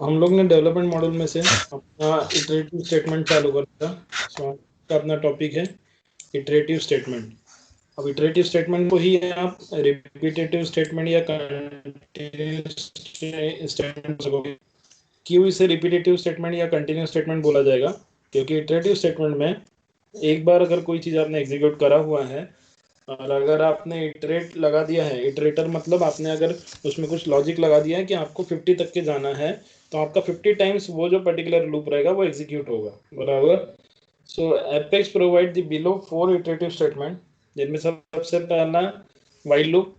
हम लोग ने डेवलपमेंट मॉडल में से अपना इटरेटिव स्टेटमेंट चालू करा था। सो अपना टॉपिक है इटरेटिव स्टेटमेंट। अब इटरेटिव स्टेटमेंट को ही आप रिपीटेटिव स्टेटमेंट या कंटिन्यूअस स्टेटमेंट सकोगे। क्यों इसे रिपीटेटिव स्टेटमेंट या कंटिन्यूअस स्टेटमेंट बोला जाएगा? क्योंकि इटरेटिव स्टेटमेंट में एक बार अगर कोई चीज़ आपने एग्जीक्यूट करा हुआ है और अगर आपने इटरेट लगा दिया है, इटरेटर मतलब आपने अगर उसमें कुछ लॉजिक लगा दिया है कि आपको 50 तक के जाना है, तो आपका 50 टाइम्स वो जो पर्टिकुलर लूप रहेगा वो एग्जीक्यूट होगा, बराबर। So Apex provide the below 4 iterative statement, जिनमें सबसे पहला व्हाइल लूप,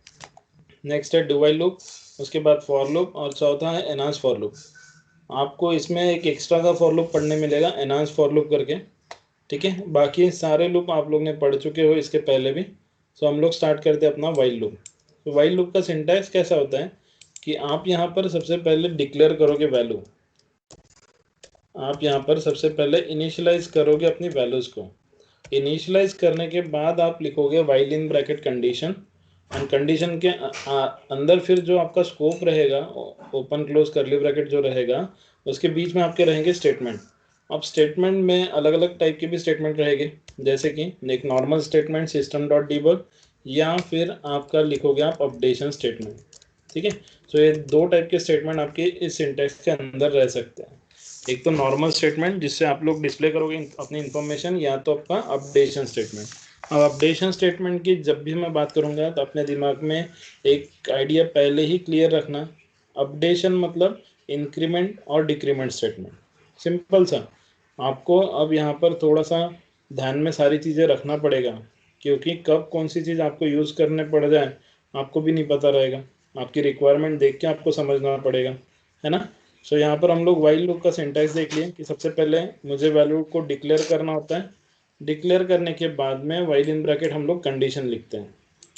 नेक्स्ट है डू व्हाइल लूप, उसके बाद फॉर लूप और चौथा है एनहांस फॉर लूप। आपको इसमें एक एक्स्ट्रा का फॉर लूप पढ़ने मिलेगा, एनहांस फॉर लूप करके, ठीक है। बाकी सारे लूप आप लोग ने पढ़ चुके हो इसके पहले भी। सो हम लोग स्टार्ट करते हैं अपना व्हाइल लूप। तो व्हाइल लूप का सिंटैक्स कैसा होता है कि आप यहाँ पर सबसे पहले डिक्लेयर करोगे वैल्यू, आप यहाँ पर सबसे पहले इनिशियलाइज करोगे अपनी वैल्यूज को। इनिशियलाइज करने के बाद आप लिखोगे while in bracket condition, and condition के अंदर फिर जो आपका स्कोप रहेगा, ओपन क्लोज करली ब्रैकेट जो रहेगा, उसके बीच में आपके रहेंगे स्टेटमेंट। अब स्टेटमेंट में अलग अलग टाइप के भी स्टेटमेंट रहेंगे, जैसे कि एक normal statement system dot debug, या फिर आपका लिखोगे आप अपडेशन स्टेटमेंट, ठीक है। तो ये दो टाइप के स्टेटमेंट आपके इस सिंटैक्स के अंदर रह सकते हैं। एक तो नॉर्मल स्टेटमेंट जिससे आप लोग डिस्प्ले करोगे अपनी इंफॉर्मेशन, या तो आपका अपडेशन स्टेटमेंट। अब अपडेशन स्टेटमेंट की जब भी मैं बात करूंगा तो अपने दिमाग में एक आइडिया पहले ही क्लियर रखना। अपडेशन मतलब इंक्रीमेंट और डिक्रीमेंट स्टेटमेंट, सिंपल सा। आपको अब यहाँ पर थोड़ा सा ध्यान में सारी चीज़ें रखना पड़ेगा, क्योंकि कब कौन सी चीज़ आपको यूज़ करने पड़ जाए आपको भी नहीं पता रहेगा। आपकी रिक्वायरमेंट देख के आपको समझना पड़ेगा, है ना। सो यहाँ पर हम लोग व्हाइल लूप का सिंटैक्स देख लिए कि सबसे पहले मुझे वैल्यू को डिक्लेयर करना होता है। डिक्लेयर करने के बाद में व्हाइल इन ब्रैकेट हम लोग कंडीशन लिखते हैं।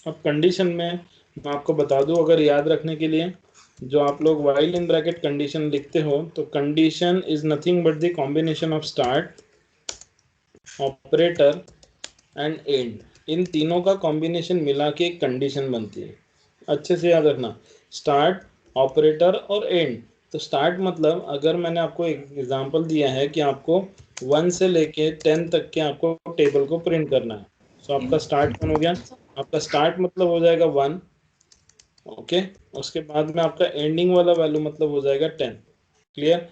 अब कंडीशन में मैं आपको बता दूं, अगर याद रखने के लिए, जो आप लोग व्हाइल इन ब्रैकेट कंडीशन लिखते हो तो condition is nothing but the combination of start, operator and end. इन तीनों का कॉम्बिनेशन मिला के एक कंडीशन बनती है। अच्छे से याद रखना, स्टार्ट, ऑपरेटर और एंड। तो स्टार्ट मतलब अगर मैंने आपको एक एग्जांपल दिया है कि आपको 1 से लेके 10 तक के आपको टेबल को प्रिंट करना है, तो आपका स्टार्ट कौन हो गया, आपका स्टार्ट मतलब हो जाएगा 1, ओके। उसके बाद में आपका एंडिंग वाला वैल्यू मतलब हो जाएगा 10, क्लियर।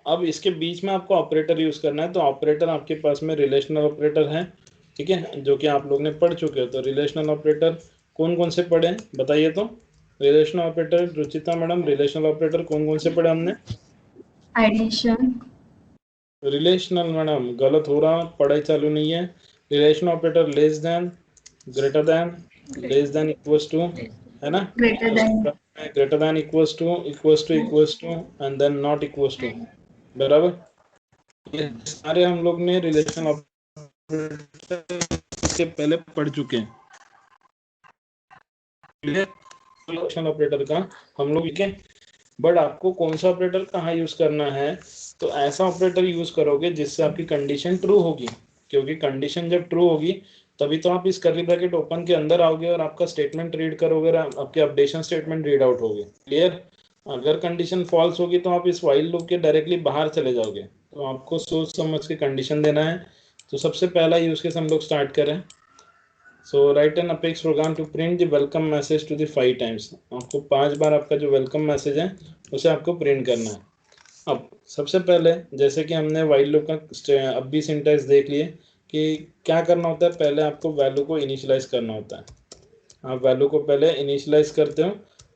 अब इसके बीच में आपको ऑपरेटर यूज करना है, तो ऑपरेटर आपके पास में रिलेशनल ऑपरेटर है, ठीक है, जो कि आप लोग ने पढ़ चुके हो। तो रिलेशनल ऑपरेटर कौन कौन से पढ़े हैं बताइए तो। Relational operator Ruchita madam, relational operator कौन कौन से पढ़े हमने? एडिशन, रिलेशनल मैडम गलत हो रहा, पढ़ाई चालू नहीं है। Relation operator less than, greater than, less than equals to, है ना। ग्रेटर उसके देन, बाद में greater than equals to, equals to, equals to and then not equals to, बराबर। ये सारे हम लोग ने रिलेशन ऑपरेटर के पहले पढ़ चुके हैं, रिलेशन ऑपरेटर का हम लोग, ठीक है। बट आपको कौन सा ऑपरेटर कहाँ यूज करना है, तो ऐसा ऑपरेटर यूज करोगे जिससे आपकी कंडीशन ट्रू होगी, क्योंकि कंडीशन जब ट्रू होगी तभी तो आप इस कर्ली ब्रैकेट ओपन के अंदर आओगे और आपका स्टेटमेंट रीड करोगे और आपके अपडेशन स्टेटमेंट रीड आउट होगे, क्लियर। अगर कंडीशन फॉल्स होगी तो आप इस व्हाइल लूप के डायरेक्टली बाहर चले जाओगे। तो आपको सोच समझ के कंडीशन देना है। तो सबसे पहला यूज केस हम लोग स्टार्ट करें। So write an Apex program to print the welcome message to the 5 times. आपको 5 बार आपका जो वेलकम मैसेज है उसे आपको प्रिंट करना है। अब सबसे पहले जैसे कि हमने व्हाइल लूप का अब भी सिंटैक्स देख लिए कि क्या करना होता है, पहले आपको वैल्यू को इनिशियलाइज करना होता है। आप वैल्यू को पहले इनिशियलाइज करते हो,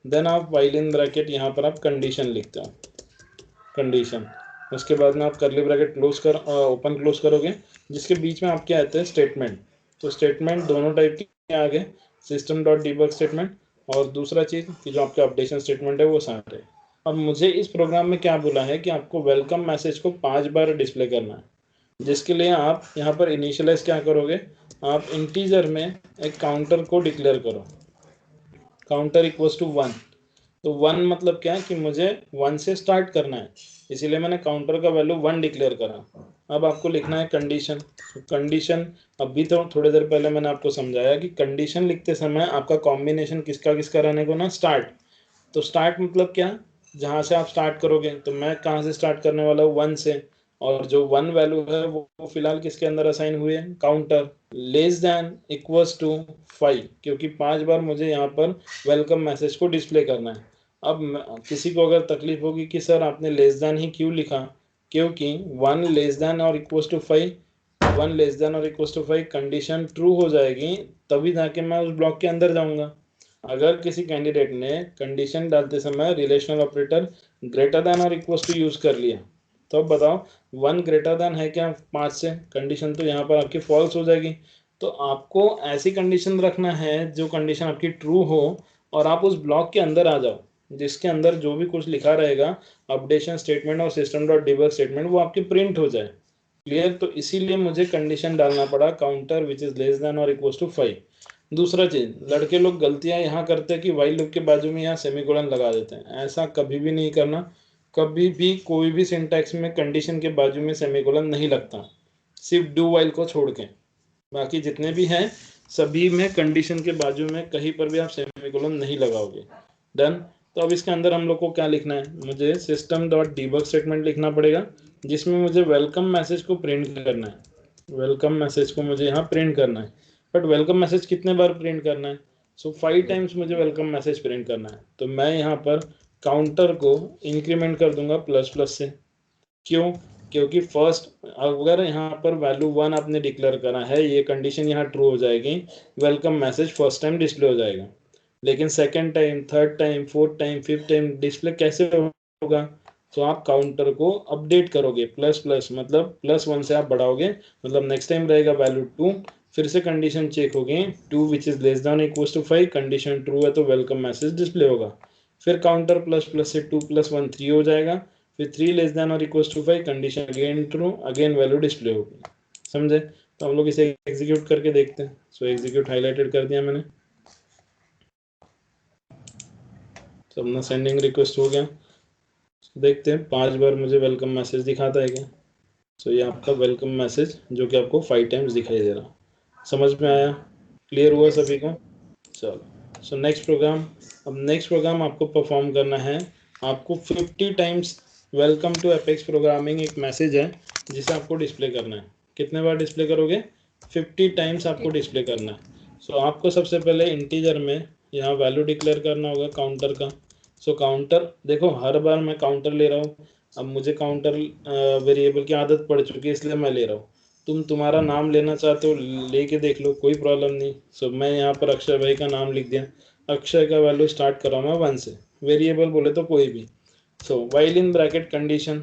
देन आप व्हाइल इन ब्रैकेट यहाँ पर आप कंडीशन लिखते हो, कंडीशन। उसके बाद में आप करली ब्रैकेट क्लोज कर ओपन क्लोज करोगे, जिसके बीच में आपके आते हैं स्टेटमेंट। तो स्टेटमेंट दोनों टाइप के आ गए, सिस्टम डॉट डीबग स्टेटमेंट और दूसरा चीज़ कि जो आपके अपडेशन स्टेटमेंट है वो सारे। अब मुझे इस प्रोग्राम में क्या बोला है कि आपको वेलकम मैसेज को 5 बार डिस्प्ले करना है, जिसके लिए आप यहाँ पर इनिशियलाइज क्या करोगे, आप इंटीजर में एक काउंटर को डिक्लेयर करो, काउंटर इक्वल्स टू 1। तो 1 मतलब क्या है कि मुझे 1 से स्टार्ट करना है, इसीलिए मैंने काउंटर का वैल्यू 1 डिक्लेयर करा। अब आपको लिखना है कंडीशन। तो कंडीशन, अभी तो थोड़ी देर पहले मैंने आपको समझाया कि कंडीशन लिखते समय आपका कॉम्बिनेशन किसका किसका रहने को ना, स्टार्ट। तो स्टार्ट मतलब क्या, जहां से आप स्टार्ट करोगे, तो मैं कहाँ से स्टार्ट करने वाला हूँ, 1 से, और जो 1 वैल्यू है वो फिलहाल किसके अंदर असाइन हुई है, counter. Less than equals to 5, क्योंकि 5 बार मुझे यहाँ पर वेलकम मैसेज को डिस्प्ले करना है। अब किसी को अगर तकलीफ होगी कि सर आपने लेस देन ही क्यों लिखा, क्योंकि 1 लेस देन और इक्वल्स टू 5, 1 लेस देन और इक्वल्स टू 5 कंडीशन ट्रू हो जाएगी, तभी जाके मैं उस ब्लॉक के अंदर जाऊंगा। अगर किसी कैंडिडेट ने कंडीशन डालते समय रिलेशनल ऑपरेटर ग्रेटर देन और इक्वल्स टू यूज कर लिया, तो अब बताओ 1 ग्रेटर देन है क्या 5 से, कंडीशन तो यहाँ पर आपकी फॉल्स हो जाएगी। तो आपको ऐसी कंडीशन रखना है जो कंडीशन आपकी ट्रू हो, और आप उस ब्लॉक के अंदर आ जाओ जिसके अंदर जो भी कुछ लिखा रहेगा, अपडेशन स्टेटमेंट और सिस्टम डॉट डिबग स्टेटमेंट, वो आपकी प्रिंट हो जाए। क्लियर? तो इसीलिए मुझे कंडीशन डालना पड़ा counter which is less than और इक्वल्स टू 5। दूसरा चीज, लड़के लोग गलतियां यहाँ करते हैं कि वाइल लूप के बाजू में यहाँ सेमीकोलन लगा देते हैं। ऐसा कभी भी नहीं करना। कभी भी कोई भी सिंटैक्स में कंडीशन के बाजू में सेमीकोलन नहीं लगता, सिर्फ डू वाइल को छोड़ के। बाकी जितने भी हैं सभी में कंडीशन के बाजू में कहीं पर भी आप सेमीकोलन नहीं लगाओगे। डन। तो अब इसके अंदर हम लोग को क्या लिखना है, मुझे सिस्टम डॉट डीबग स्टेटमेंट लिखना पड़ेगा, जिसमें मुझे वेलकम मैसेज को प्रिंट करना है। वेलकम मैसेज को मुझे यहाँ प्रिंट करना है, बट वेलकम मैसेज कितने बार प्रिंट करना है, सो 5 टाइम्स मुझे वेलकम मैसेज प्रिंट करना है। तो मैं यहाँ पर काउंटर को इंक्रीमेंट कर दूंगा प्लस प्लस से। क्यों? क्योंकि फर्स्ट, अगर यहाँ पर वैल्यू 1 आपने डिक्लेयर करा है, ये कंडीशन यहाँ ट्रू हो जाएगी, welcome message first time display हो जाएगा। लेकिन second time, third time, fourth time, fifth time display कैसे होगा? तो आप काउंटर को अपडेट करोगे, प्लस प्लस मतलब +1 से आप बढ़ाओगे, मतलब नेक्स्ट टाइम रहेगा वैल्यू 2, फिर से कंडीशन चेक होगी 2 which is less than equals to 5, condition true है तो वेलकम मैसेज डिस्प्ले होगा। फिर काउंटर प्लस प्लस से 2 + 1 3 हो जाएगा, फिर 3 लेस देन और equals to 5, condition again true, again value display होगी। समझे? तो हम लोग इसे एग्जीक्यूट करके देखते हैं। सो एग्जीक्यूट हाईलाइटेड कर दिया मैंने, तो अपना सेंडिंग रिक्वेस्ट हो गया। देखते हैं 5 बार मुझे वेलकम मैसेज दिखाता है क्या। सो ये आपका वेलकम मैसेज जो कि आपको 5 टाइम्स दिखाई दे रहा। समझ में आया? क्लियर हुआ सभी को? चलो, सो नेक्स्ट प्रोग्राम। अब नेक्स्ट प्रोग्राम आपको परफॉर्म करना है। आपको 50 times welcome to Apex programming एक मैसेज है जिसे आपको डिस्प्ले करना है। कितने बार डिस्प्ले करोगे? 50 टाइम्स आपको डिस्प्ले करना है। सो आपको सबसे पहले इंटीजर में यहाँ वैल्यू डिक्लेयर करना होगा काउंटर का। सो काउंटर, देखो हर बार मैं काउंटर ले रहा हूँ, अब मुझे काउंटर वेरिएबल की आदत पड़ चुकी है इसलिए मैं ले रहा हूँ। तुम तुम्हारा नाम लेना चाहते हो लेके देख लो, कोई प्रॉब्लम नहीं। सो मैं यहाँ पर अक्षय भाई का नाम लिख दिया। अक्षय का वैल्यू स्टार्ट कर रहा हूँ मैं 1 से, वेरिएबल बोले तो कोई भी। So while in bracket condition,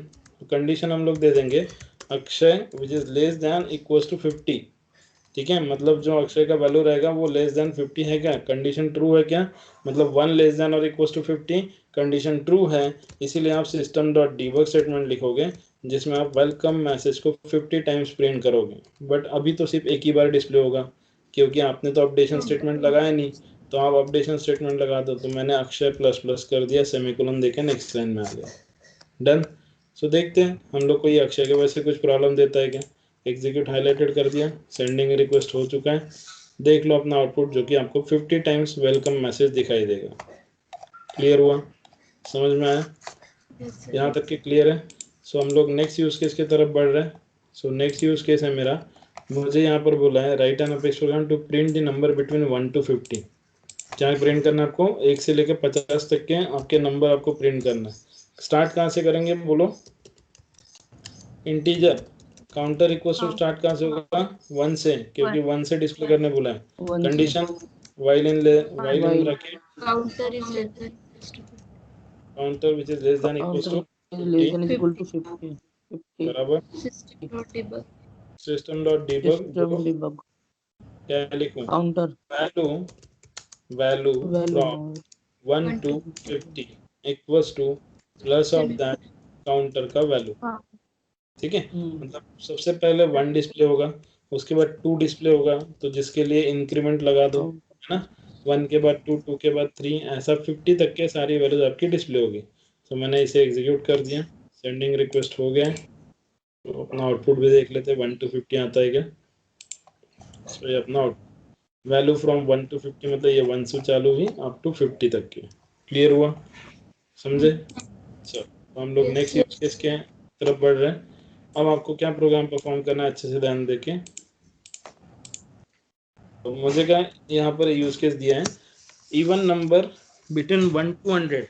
condition हम लोग दे देंगे Akshay which is less than equals to 50। ठीक है, मतलब जो अक्षय का वैल्यू रहेगा वो लेस देन 50 है क्या, कंडीशन ट्रू है क्या, मतलब 1 लेस देन और इक्वल्स टू 50 कंडीशन ट्रू है। इसीलिए आप सिस्टम डॉट डीबग स्टेटमेंट लिखोगे जिसमें आप वेलकम मैसेज को 50 टाइम्स प्रिंट करोगे। बट अभी तो सिर्फ एक ही बार डिस्प्ले होगा क्योंकि आपने तो अपडेशन स्टेटमेंट लगाया नहीं। तो आप अपडेशन स्टेटमेंट लगा दो, तो मैंने अक्षय प्लस प्लस कर दिया, सेमीकोलन देके नेक्स्ट लाइन में आ गया। डन। सो देखते हैं हम लोग को ये अक्षय के वजह से कुछ प्रॉब्लम देता है क्या। एग्जीक्यूट हाईलाइटेड कर दिया, सेंडिंग रिक्वेस्ट हो चुका है। देख लो अपना आउटपुट जो कि आपको 50 टाइम्स वेलकम मैसेज दिखाई देगा। क्लियर हुआ? समझ में आया? यहाँ तक कि क्लियर है? सो हम लोग नेक्स्ट यूज केस की तरफ बढ़ रहे हैं। सो नेक्स्ट यूज केस है मेरा, मुझे यहाँ पर बोला है write an Apex program to print the number between 1 to 50। क्या प्रिंट करना है आपको? 1 से लेकर 50 तक के आपके नंबर आपको प्रिंट करना है। स्टार्ट कहाँ से करेंगे बोलो? Integer. Counter equal to start कहाँ से होगा? 1 से, क्योंकि 1 से डिस्प्ले करने बोला है। Condition while in bracket Counter is less than counter which is less than equal to 50. बराबर System dot debug. System dot debug बोलो क्या लिखूं? Counter value from 1 to 50 equals to plus of that counter का value. ठीक है, मतलब सबसे पहले 1 डिस्प्ले होगा, उसके बाद 2 डिस्प्ले होगा, तो जिसके लिए इंक्रीमेंट लगा दो, है ना। 1 के बाद 2, 2 के बाद 3, ऐसा 50 तक के सारी वैल्यूज आपकी डिस्प्ले होगी। तो मैंने इसे एग्जीक्यूट कर दिया, सेंडिंग रिक्वेस्ट हो गया। तो अपना आउटपुट भी देख लेते हैं 1 to 50 आता है क्या। तो ये अपना वैल्यू फ्रॉम 1 to 50 मतलब ये 1 से चालू हुई अप टू 50 तक की। क्लियर हुआ? समझे? चलो तो हम लोग Yes, next yes. Use case के तरफ बढ़ रहे हैं। अब आपको क्या प्रोग्राम परफॉर्म करना है, अच्छे से ध्यान देके। तो मुझे क्या यहाँ पर यूज केस दिया है, इवन नंबर बिटवीन 1 to 100।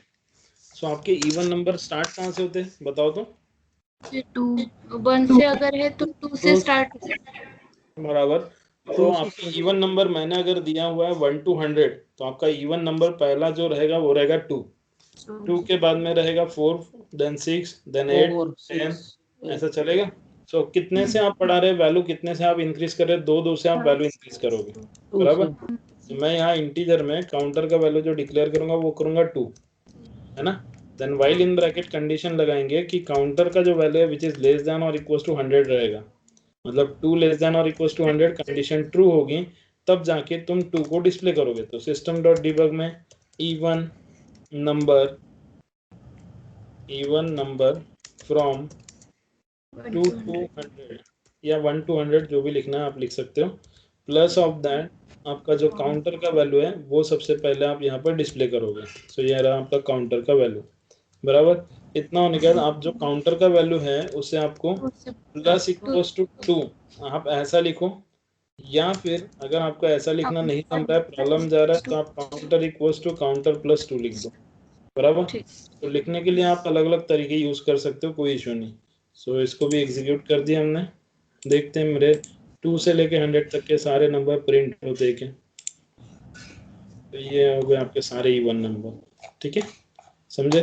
सो आपके इवन नंबर स्टार्ट कहाँ से होते हैं बताओ तो? 1 से अगर है तो 2 से स्टार्ट होगा। बराबर। तो आपके इवन नंबर मैंने अगर दिया हुआ है 1 to 100, तो आपका इवन नंबर पहला जो रहेगा वो रहेगा 2। 2 के बाद में रहेगा 4, देन 6, देन 8, 10, ऐसा चलेगा। सो कितने से आप बढ़ा रहे वैल्यू, कितने से आप इंक्रीज कर रहे, 2 से आप वैल्यू इंक्रीज करोगे, बराबर। तो मैं यहाँ इंटीजर में काउंटर का वैल्यू जो डिक्लेयर करूंगा वो करूंगा 2, है ना। Then while in bracket condition लगाएंगे कि काउंटर का जो वैल्यू है विच इज लेस देन और इक्वल टू 100 रहेगा, मतलब 2 लेस देन और इक्वल टू 100 कंडीशन ट्रू होगी, तब जाके तुम 2 को डिस्प्ले करोगे। तो सिस्टम डॉट डिबग में इवन नंबर फ्रॉम 2 to 100 या 1 to 100 जो भी लिखना है आप लिख सकते हो, प्लस ऑफ दैट आपका जो काउंटर का वैल्यू है वो सबसे पहले आप यहाँ पर डिस्प्ले करोगे। सो ये रहा आपका काउंटर का वैल्यू, बराबर। इतना होने के बाद आप जो काउंटर का वैल्यू है उसे आपको प्लस इक्वल्स टू 2 आप ऐसा लिखो, या फिर अगर आपको ऐसा लिखना नहीं जम रहा है, प्रॉब्लम जा रहा है, तो आप counter equals to counter plus 2 लिख दो, बराबर। तो लिखने के लिए आप अलग अलग तरीके यूज कर सकते हो, कोई इशू नहीं। सो इसको भी एग्जीक्यूट कर दिया हमने। देखते हैं मेरे 2 से लेके 100 तक के सारे नंबर प्रिंट होते हैं क्या। तो ये हो गए आपके सारे इवन नंबर, ठीक है, समझे।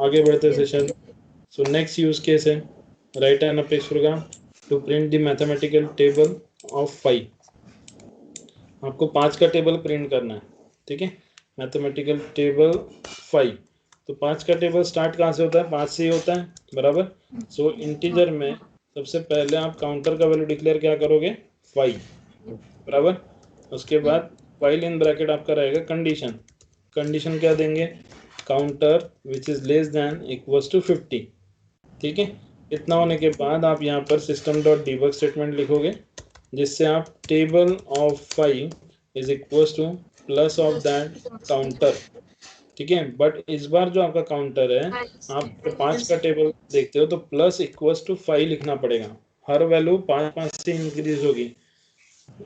आगे बढ़ते session. So next use case है write an Apex program to print the mathematical table of 5। आपको 5 का टेबल प्रिंट करना है, ठीक है, मैथमेटिकल टेबल 5। तो 5 का टेबल स्टार्ट कहाँ से होता है, 5 से ही होता है, बराबर। सो इंटीजर में सबसे पहले आप काउंटर का वैल्यू डिक्लेयर क्या करोगे, 5, बराबर। उसके बाद वाइल इन ब्रैकेट आपका रहेगा कंडीशन। कंडीशन क्या देंगे, counter which is less than equals to 50, ठीक है। इतना होने के बाद आप यहाँ पर सिस्टम डॉट डिबग स्टेटमेंट लिखोगे, जिससे आप table of 5 is equals to plus of that counter, ठीक है। बट इस बार जो आपका काउंटर है, आप 5 का टेबल देखते हो तो प्लस इक्वल्स टू 5 लिखना पड़ेगा, हर वैल्यू 5 से इंक्रीज होगी।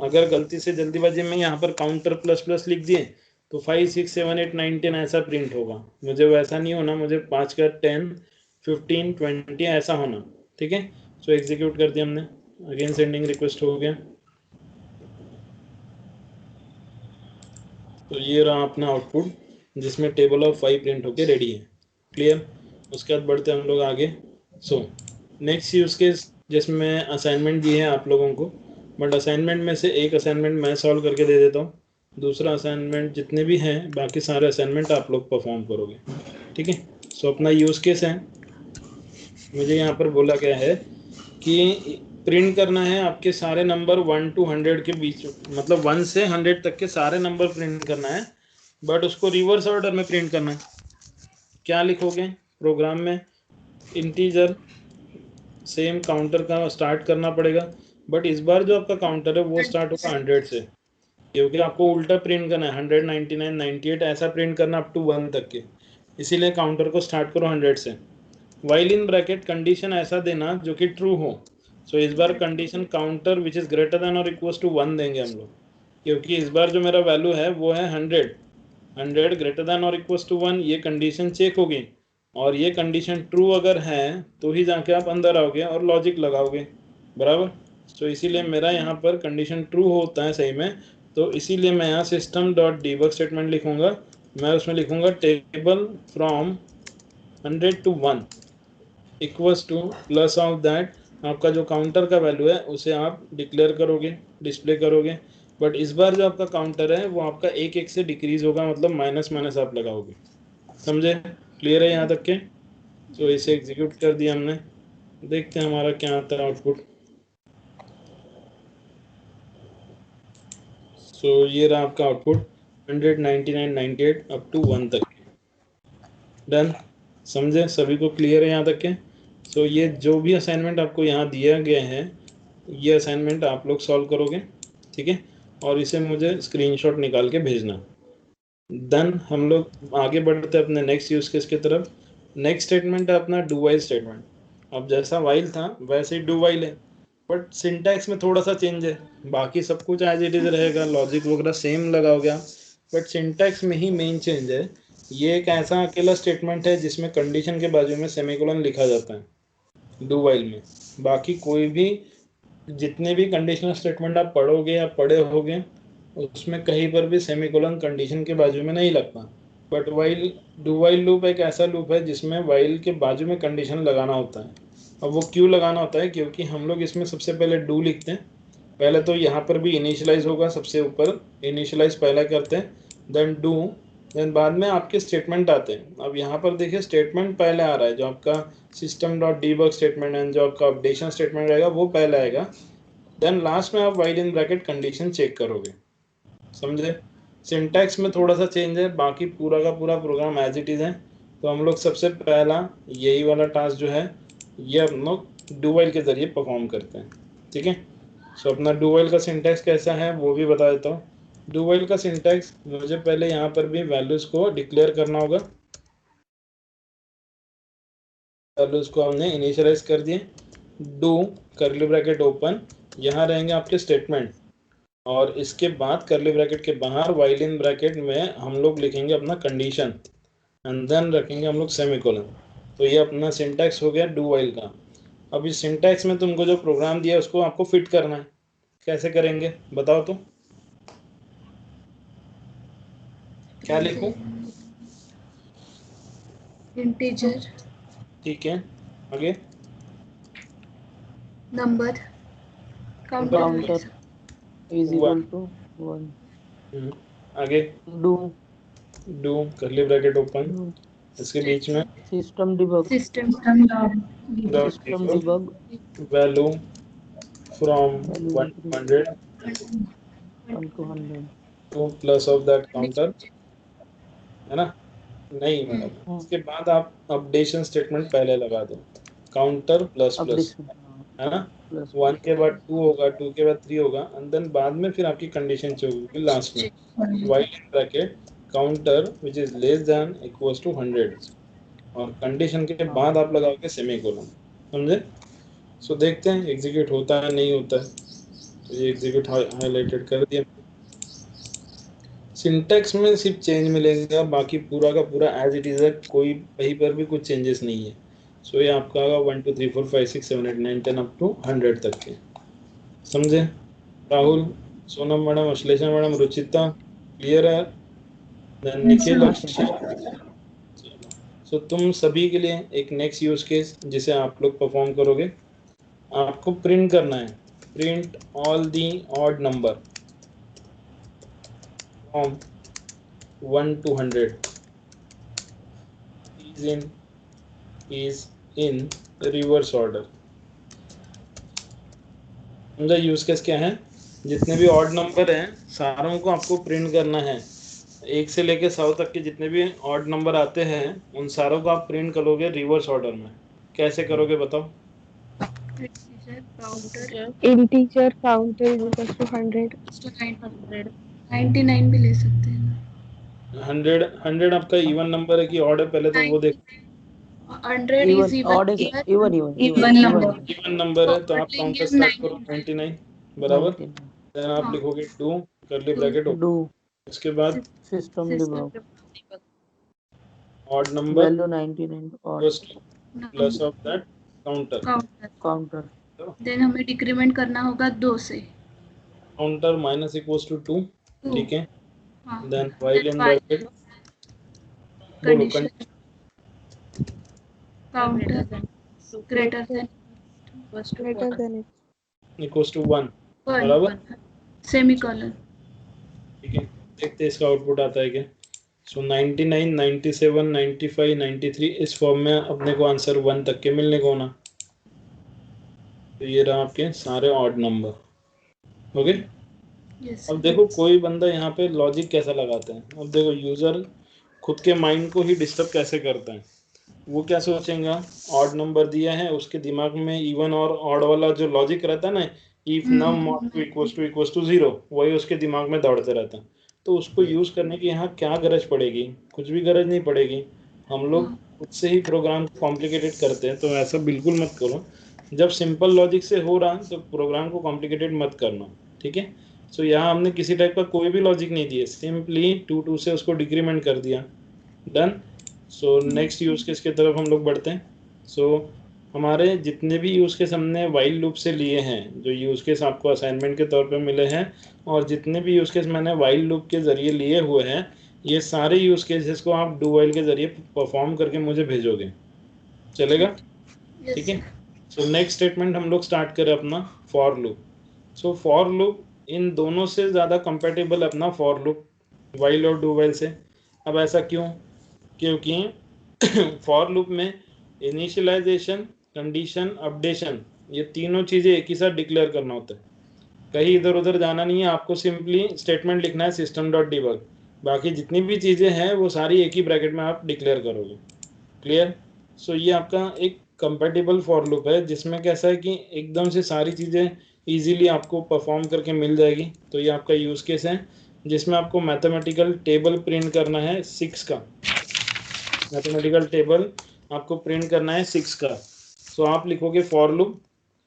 अगर गलती से जल्दीबाजी में यहाँ पर काउंटर प्लस प्लस लिख दिए तो 5, 6, 7, 8, 9, 10 ऐसा प्रिंट होगा। मुझे वैसा नहीं होना, मुझे 5 का 10, 15, 20 ऐसा होना, ठीक है। सो एग्जीक्यूट कर दिया हमने, अगेन सेंडिंग रिक्वेस्ट हो गया। तो ये रहा अपना आउटपुट जिसमें टेबल ऑफ 5 प्रिंट होके रेडी है, क्लियर। उसके बाद बढ़ते हम लोग आगे। सो नेक्स्ट यूज केस जिसमें असाइनमेंट दी है आप लोगों को, बट असाइनमेंट में से एक असाइनमेंट मैं सॉल्व करके दे देता हूँ, दूसरा असाइनमेंट जितने भी हैं बाकी सारे असाइनमेंट आप लोग परफॉर्म करोगे, ठीक है। सो अपना यूज केस है, मुझे यहाँ पर बोला गया है कि प्रिंट करना है आपके सारे नंबर 1 to 100 के बीच, मतलब 1 से 100 तक के सारे नंबर प्रिंट करना है, बट उसको रिवर्स ऑर्डर में प्रिंट करना है। क्या लिखोगे प्रोग्राम में, इंटीजर सेम काउंटर का स्टार्ट करना पड़ेगा, बट इस बार जो आपका काउंटर है वो स्टार्ट होगा 100 से, क्योंकि आपको उल्टा प्रिंट करना है, 100, 99, 98 ऐसा प्रिंट करना अप टू 1 तक के, इसीलिए काउंटर को स्टार्ट करो 100 से। वाइल इन ब्रैकेट कंडीशन ऐसा देना जो कि ट्रू हो। सो इस बार condition counter which is greater than और इक्वल्स टू 1 देंगे हम लोग, क्योंकि इस बार जो मेरा वैल्यू है वो है 100 ग्रेटर देन और इक्वल्स टू 1, ये कंडीशन चेक होगी, और ये कंडीशन ट्रू अगर है तो ही जाके आप अंदर आओगे और लॉजिक लगाओगे, बराबर। सो इसीलिए मेरा यहाँ पर कंडीशन ट्रू होता है सही में, तो इसीलिए मैं यहाँ सिस्टम डॉट डिबग स्टेटमेंट लिखूंगा। मैं उसमें लिखूंगा table from 100 to 1 equals to plus of that आपका जो काउंटर का वैल्यू है उसे आप डिक्लेयर करोगे, डिस्प्ले करोगे, बट इस बार जो आपका काउंटर है वो आपका 1 से डिक्रीज होगा, मतलब माइनस माइनस आप लगाओगे, समझे, क्लियर है यहाँ तक के। तो इसे एग्जीक्यूट कर दिया हमने, देखते हैं हमारा क्या आता है आउटपुट। सो ये रहा आपका आउटपुट 100, 99, 98 अप टू 1 तक, डन, समझे, सभी को क्लियर है यहाँ तक के। सो ये जो भी असाइनमेंट आपको यहाँ दिया गया है ये असाइनमेंट आप लोग सॉल्व करोगे, ठीक है, और इसे मुझे स्क्रीनशॉट निकाल के भेजना। देन हम लोग आगे बढ़ते हैं अपने नेक्स्ट यूज केस की तरफ। नेक्स्ट स्टेटमेंट है अपना डू वाइल स्टेटमेंट। अब जैसा वाइल था वैसे ही डू वाइल है, बट सिंटैक्स में थोड़ा सा चेंज है। बाकी सब कुछ एज इट इज रहेगा, लॉजिक वगैरह सेम लगाओगे, बट सिंटैक्स में ही मेन चेंज है। ये एक ऐसा अकेला स्टेटमेंट है जिसमें कंडीशन के बाजू में सेमीकोलन लिखा जाता है डू वाइल में। बाकी कोई भी जितने भी कंडीशनल स्टेटमेंट आप पढ़ोगे या पढ़े होगे उसमें कहीं पर भी सेमीकोलन कंडीशन के बाजू में नहीं लगता। But while do while loop एक ऐसा लूप है जिसमें वाइल के बाजू में कंडीशन लगाना होता है। अब वो क्यों लगाना होता है, क्योंकि हम लोग इसमें सबसे पहले डू लिखते हैं। पहले तो यहाँ पर भी इनिशियलाइज होगा, सबसे ऊपर इनिशियलाइज पहले करते हैं, देन डू, देन बाद में आपके स्टेटमेंट आते हैं। अब यहाँ पर देखिए स्टेटमेंट पहले आ रहा है, जो आपका system dot debug statement and जो आपका अपडेशन स्टेटमेंट रहेगा वो पहले आएगा। देन लास्ट में आप while in bracket condition check करोगे। समझे? सिंटैक्स में थोड़ा सा चेंज है, बाकी पूरा का पूरा प्रोग्राम एज इट इज है। तो हम लोग सबसे पहला यही वाला टास्क जो है ये हम लोग डू वाइल के जरिए परफॉर्म करते हैं। ठीक है, सो अपना डू वाइल का सिंटैक्स कैसा है वो भी बता देता हूँ। डू वाइल का सिंटैक्स, मुझे पहले यहाँ पर भी वैल्यूज को डिक्लेयर करना होगा। वैल्यूज को हमने इनिशियलाइज कर दिए। डू कर्ली ब्रैकेट ओपन, यहाँ रहेंगे आपके स्टेटमेंट, और इसके बाद कर्ली ब्रैकेट के बाहर वाइल इन ब्रैकेट में हम लोग लिखेंगे अपना कंडीशन, एंड देन रखेंगे हम लोग सेमीकोलन। तो ये अपना सिंटैक्स हो गया डू वाइल का। अब इस सिंटैक्स में तुमको जो प्रोग्राम दिया है उसको आपको फिट करना है। कैसे करेंगे बताओ तो, क्या लिखूं? इंटीजर, ठीक है, आगे number, counter counter is equal to 1, आगे do do curly bracket open, इसके बीच में system debug system, system debug value from value 1 to 100 1 to 100 to plus of that counter, है ना? नहीं मैडम, इसके बाद आप अपडेशन स्टेटमेंट पहले लगा दो, काउंटर प्लस प्लस, अपडेशन है ना? प्लस 1 के बाद 2 होगा, 2 के बाद 3 होगा, एंड देन बाद में फिर आपकी कंडीशन चेक होगी लास्ट में, while in bracket counter which is less than equals to 100, और कंडीशन के बाद आप लगाओगे सेमीकोलन। समझे? सो देखते हैं एग्जीक्यूट होता है नहीं होता है। तो ये एग्जीक्यूट हाईलाइटेड कर दिया। सिंटैक्स में सिर्फ चेंज मिलेगा, बाकी पूरा का पूरा एज इट इज है, कोई कहीं पर भी कुछ चेंजेस नहीं है। सो ये आपका होगा 1 2 3 4 5 6 7 8 9 10 अप टू 100 तक के। समझे? Rahul, Sonam madam, Ashlesha madam, Ruchita, clear है? देन निखिल, सो तुम सभी के लिए एक नेक्स्ट यूज केस जिसे आप लोग परफॉर्म करोगे, आपको प्रिंट करना है, print all the odd number from 1 to 100 is in reverse order। समझा यूज केस क्या है? जितने भी ऑड नंबर हैं सारों को आपको प्रिंट करना है। 1 से लेके 100 तक के जितने भी ऑड नंबर आते हैं उन सारों को आप प्रिंट करोगे रिवर्स ऑर्डर में। कैसे करोगे बताओ? Integer counter is equal to 100 to 900, 99 भी ले सकते हैं ना। 100 आपका इवन नंबर है कि ऑड है, पहले तो वो देख। 100 is odd is even even number। Even number है तो आप काउंटर स्टार्ट करो 99 बराबर। देन आप हाँ। लिखोगे डू कर्ली ब्रैकेट डू उसके बाद system debug odd number value 99 odd plus of that counter, counter then हमें डिक्रीमेंट करना होगा 2 से, काउंटर माइनस इक्वल्स टू 2, ठीक है? हाँ। Then while in while bracket बोलो condition counter greater than greater than it equals to 1 बराबर, semicolon. ठीक है? देखते हैं इसका आउटपुट आता है क्या। सो 99 97 95 93 इस फॉर्म में अपने को आंसर 1 तक के मिलने को ना। तो ये रहा आपके सारे ऑड नंबर। ओके, अब देखो कोई बंदा यहाँ पे लॉजिक कैसा लगाता है। अब देखो यूजर खुद के माइंड को ही डिस्टर्ब कैसे करता है। वो क्या सोचेगा, ऑड नंबर दिया है उसके दिमाग में इवन और ऑड वाला जो लॉजिक रहता है ना, if num mod two equals to 0, वही उसके दिमाग में दौड़ते रहता है। तो उसको यूज करने की यहाँ क्या गरज पड़ेगी? कुछ भी गरज नहीं पड़ेगी। हम लोग उससे ही प्रोग्राम कॉम्प्लिकेटेड करते हैं, तो ऐसा बिल्कुल मत करो। जब सिंपल लॉजिक से हो रहा तो प्रोग्राम को कॉम्प्लिकेटेड मत करना, ठीक है। सो यहाँ हमने किसी टाइप का कोई भी लॉजिक नहीं दिया, सिंपली 2 से उसको डिक्रीमेंट कर दिया, डन। सो नेक्स्ट यूज केस की तरफ हम लोग बढ़ते हैं। सो हमारे जितने भी यूज केस हमने वाइल लूप से लिए हैं, जो यूज केस आपको असाइनमेंट के तौर पे मिले हैं, और जितने भी यूज केस मैंने वाइल लूप के जरिए लिए हुए हैं, ये सारे यूज केसेस को आप डू वाइल के जरिए परफॉर्म करके मुझे भेजोगे, चलेगा? ठीक है। सो नेक्स्ट स्टेटमेंट हम लोग स्टार्ट करें अपना for loop. So for loop in दोनों से ज़्यादा कंपेटेबल अपना फॉर लूप, वाइल और डू वाइल से। अब ऐसा क्यों? क्योंकि फॉर लूप में इनिशियलाइजेशन, कंडीशन, अपडेशन, ये तीनों चीज़ें एक ही साथ डिक्लेयर करना होता है, कहीं इधर उधर जाना नहीं है। आपको सिंपली स्टेटमेंट लिखना है सिस्टम डॉट डिबग, बाकी जितनी भी चीज़ें हैं वो सारी एक ही ब्रैकेट में आप डिक्लेयर करोगे, क्लियर? सो ये आपका एक कंपेटिबल फॉर लूप है, जिसमें कैसा है कि एकदम से सारी चीज़ें इजीली आपको परफॉर्म करके मिल जाएगी। तो ये आपका यूज केस है जिसमें आपको मैथमेटिकल टेबल प्रिंट करना है 6 का, मैथमेटिकल टेबल आपको प्रिंट करना है 6 का। सो आप लिखोगे फॉर लूप,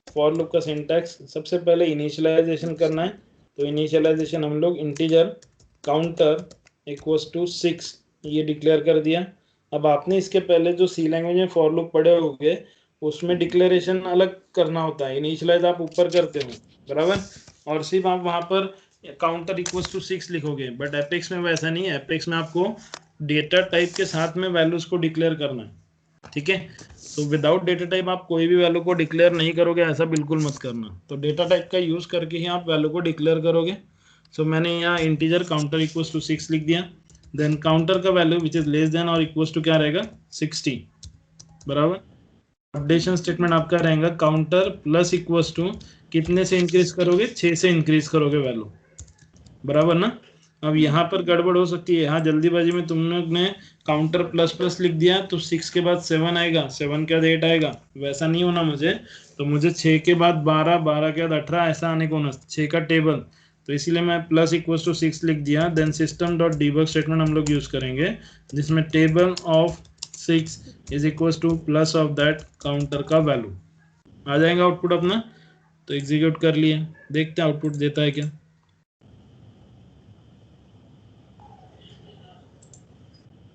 फॉर लूप का सिंटैक्स सबसे पहले इनिशियलाइजेशन करना है, तो इनिशियलाइजेशन हम लोग इंटीजर काउंटर इक्वल्स टू 6 ये डिक्लेयर कर दिया। अब आपने इसके पहले जो सी लैंग्वेज में फॉर लूप पढ़े होंगे उसमें डिक्लेरेशन अलग करना होता है, इनिशियलाइज आप ऊपर करते हो, बराबर, और सिर्फ आप वहां पर काउंटर इक्वल्स टू 6 लिखोगे। बट एपेक्स में वैसा नहीं है, एपेक्स में आपको डेटा टाइप के साथ में वैल्यूज को डिक्लेयर करना है, ठीक है। तो विदाउट डेटा टाइप आप कोई भी वैल्यू को डिक्लेयर नहीं करोगे, ऐसा बिल्कुल मत करना। तो डेटा टाइप का यूज करके ही आप वैल्यू को डिक्लेयर करोगे। सो मैंने यहाँ इंटीजर काउंटर इक्वल्स टू 6 लिख दिया, देन काउंटर का value which is less than और इक्वल्स टू क्या रहेगा 60, बराबर। अपडेशन स्टेटमेंट आपका रहेगा काउंटर प्लस इक्वल्स टू कितने से इंक्रीज करोगे, 6 से इंक्रीज करोगे वैल्यू, बराबर ना। अब यहाँ पर गड़बड़ हो सकती है, यहाँ जल्दीबाजी में तुम लोग ने काउंटर प्लस प्लस लिख दिया तो 6 के बाद 7 आएगा, 7 के बाद 8 आएगा, वैसा नहीं होना मुझे। तो मुझे 6 के बाद 12, 12 के बाद 18 ऐसा आने को होना 6 का टेबल, तो इसीलिए मैं प्लस इक्वल टू 6 लिख दिया। Then system dot debug statement हम लोग यूज करेंगे, जिसमें table of 6 is equal to plus of that counter का वैल्यू आ जाएगा आउटपुट अपना। तो एग्जीक्यूट कर लिए, देखते हैं आउटपुट देता है क्या।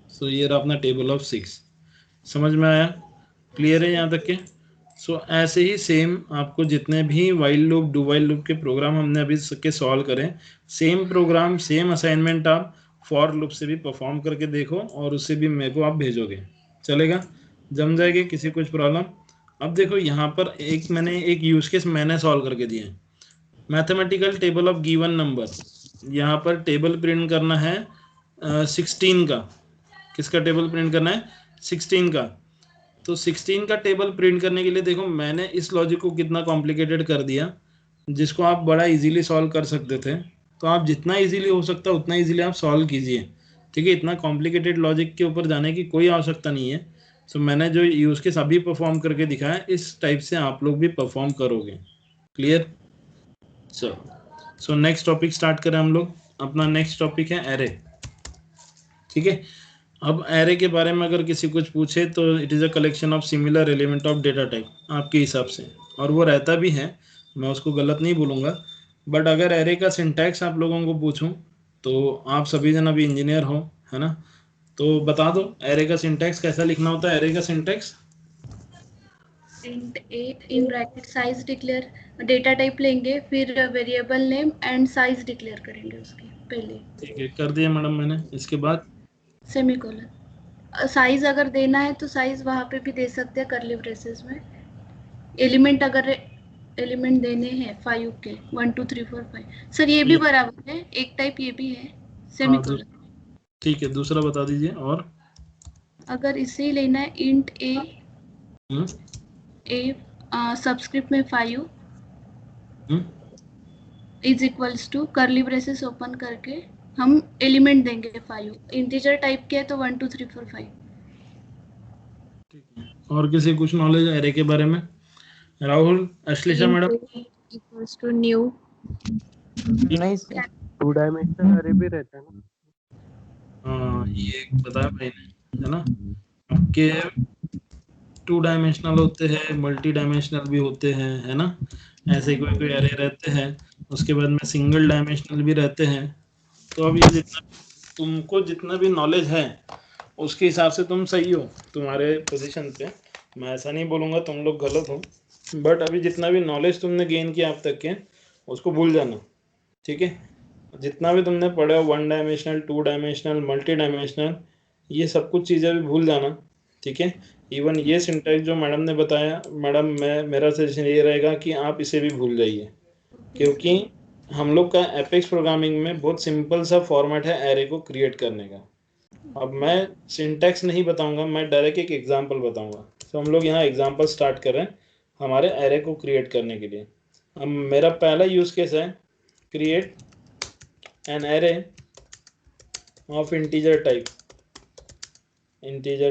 सो ये रहा अपना टेबल ऑफ 6, समझ में आया? क्लियर है यहाँ तक के? सो ऐसे ही सेम आपको जितने भी while loop, do while loop के प्रोग्राम हमने अभी के सॉल्व करें, सेम प्रोग्राम सेम असाइनमेंट आप फॉर लूप से भी परफॉर्म करके देखो और उससे भी मेरे को आप भेजोगे, चलेगा? जम जाएगी? किसी कुछ प्रॉब्लम? अब देखो यहाँ पर मैंने एक यूज केस मैंने सॉल्व करके दिया है, mathematical table of given number. यहाँ पर टेबल प्रिंट करना है 16 का। किसका टेबल प्रिंट करना है? 16 का। तो 16 का टेबल प्रिंट करने के लिए देखो मैंने इस लॉजिक को कितना कॉम्प्लिकेटेड कर दिया, जिसको आप बड़ा इजीली सॉल्व कर सकते थे। तो आप जितना इजीली हो सकता है उतना इजीली आप सॉल्व कीजिए, ठीक है। इतना कॉम्प्लिकेटेड लॉजिक के ऊपर जाने की कोई आवश्यकता नहीं है। सो मैंने जो यूज केस अभी परफॉर्म करके दिखाया, इस टाइप से आप लोग भी परफॉर्म करोगे, क्लियर? चलो, सो नेक्स्ट टॉपिक स्टार्ट करें हम लोग। अपना नेक्स्ट टॉपिक है एरे, ठीक है। अब एरे के बारे में अगर किसी कुछ पूछे तो it is a collection of similar element of data type आपके हिसाब से, और वो रहता भी है, मैं उसको गलत नहीं बोलूँगा। बट अगर एरे का सिंटैक्स आप लोगों को पूछूं तो आप सभी जन अभी इंजीनियर हो, है ना, तो बता दो एरे का सिंटैक्स कैसा लिखना होता है। एरे का syntax int a in bracket size declare, data type लेंगे, फिर variable name and size declare करेंगे उसके पहले, ठीक है, कर दिया मैडम मैंने। इसके बाद सेमीकोलन। साइज अगर देना है तो साइज वहाँ पे भी दे सकते हैं कर्ली ब्रेसेस में। एलिमेंट अगर एलिमेंट देने हैं 5 के 1 2 3 4 5, सर ये भी बराबर है, एक टाइप ये भी है सेमीकोलन। ठीक है, दूसरा बता दीजिए। और अगर इसे ही लेना है इंट ए सबस्क्रिप्ट में 5 is equals to curly braces open करके हम एलिमेंट देंगे 5, इंटीजर टाइप के है तो 1 2 3 4 5। ठीक है, और किसी कुछ नॉलेज है एरे के बारे में? Rahul, Ashlesha madam? Equals to new. नहीं सर, 2 डायमेंशनल अरे भी रहता है ना। हाँ, ये बताया भाई ने, है ना। आपके 2 डायमेंशनल होते हैं, मल्टी डायमेंशनल भी होते हैं, है ना। ऐसे कोई कोई एरे रहते हैं। उसके बाद में सिंगल डायमेंशनल भी रहते हैं। तो अब ये तुमको जितना भी नॉलेज है उसके हिसाब से तुम सही हो तुम्हारे पोजीशन पे। मैं ऐसा नहीं बोलूँगा तुम लोग गलत हो, बट अभी जितना भी नॉलेज तुमने गेन किया अब तक के उसको भूल जाना, ठीक है। जितना भी तुमने पढ़ा 1 डायमेंशनल, 2 डायमेंशनल, मल्टी डायमेंशनल, ये सब कुछ चीज़ें भी भूल जाना, ठीक है। इवन ये सिंटैक्स जो मैडम ने बताया, मैडम मेरा सजेशन ये रहेगा कि आप इसे भी भूल जाइए, क्योंकि हम लोग का एपेक्स प्रोग्रामिंग में बहुत सिंपल सा फॉर्मेट है एरे को क्रिएट करने का। अब मैं सिंटैक्स नहीं बताऊंगा, मैं डायरेक्ट एक एग्जांपल बताऊंगा। तो हम लोग यहाँ एग्जांपल स्टार्ट कर रहे हैं हमारे एरे को क्रिएट करने के लिए। अब मेरा पहला यूज केस है create an array of integer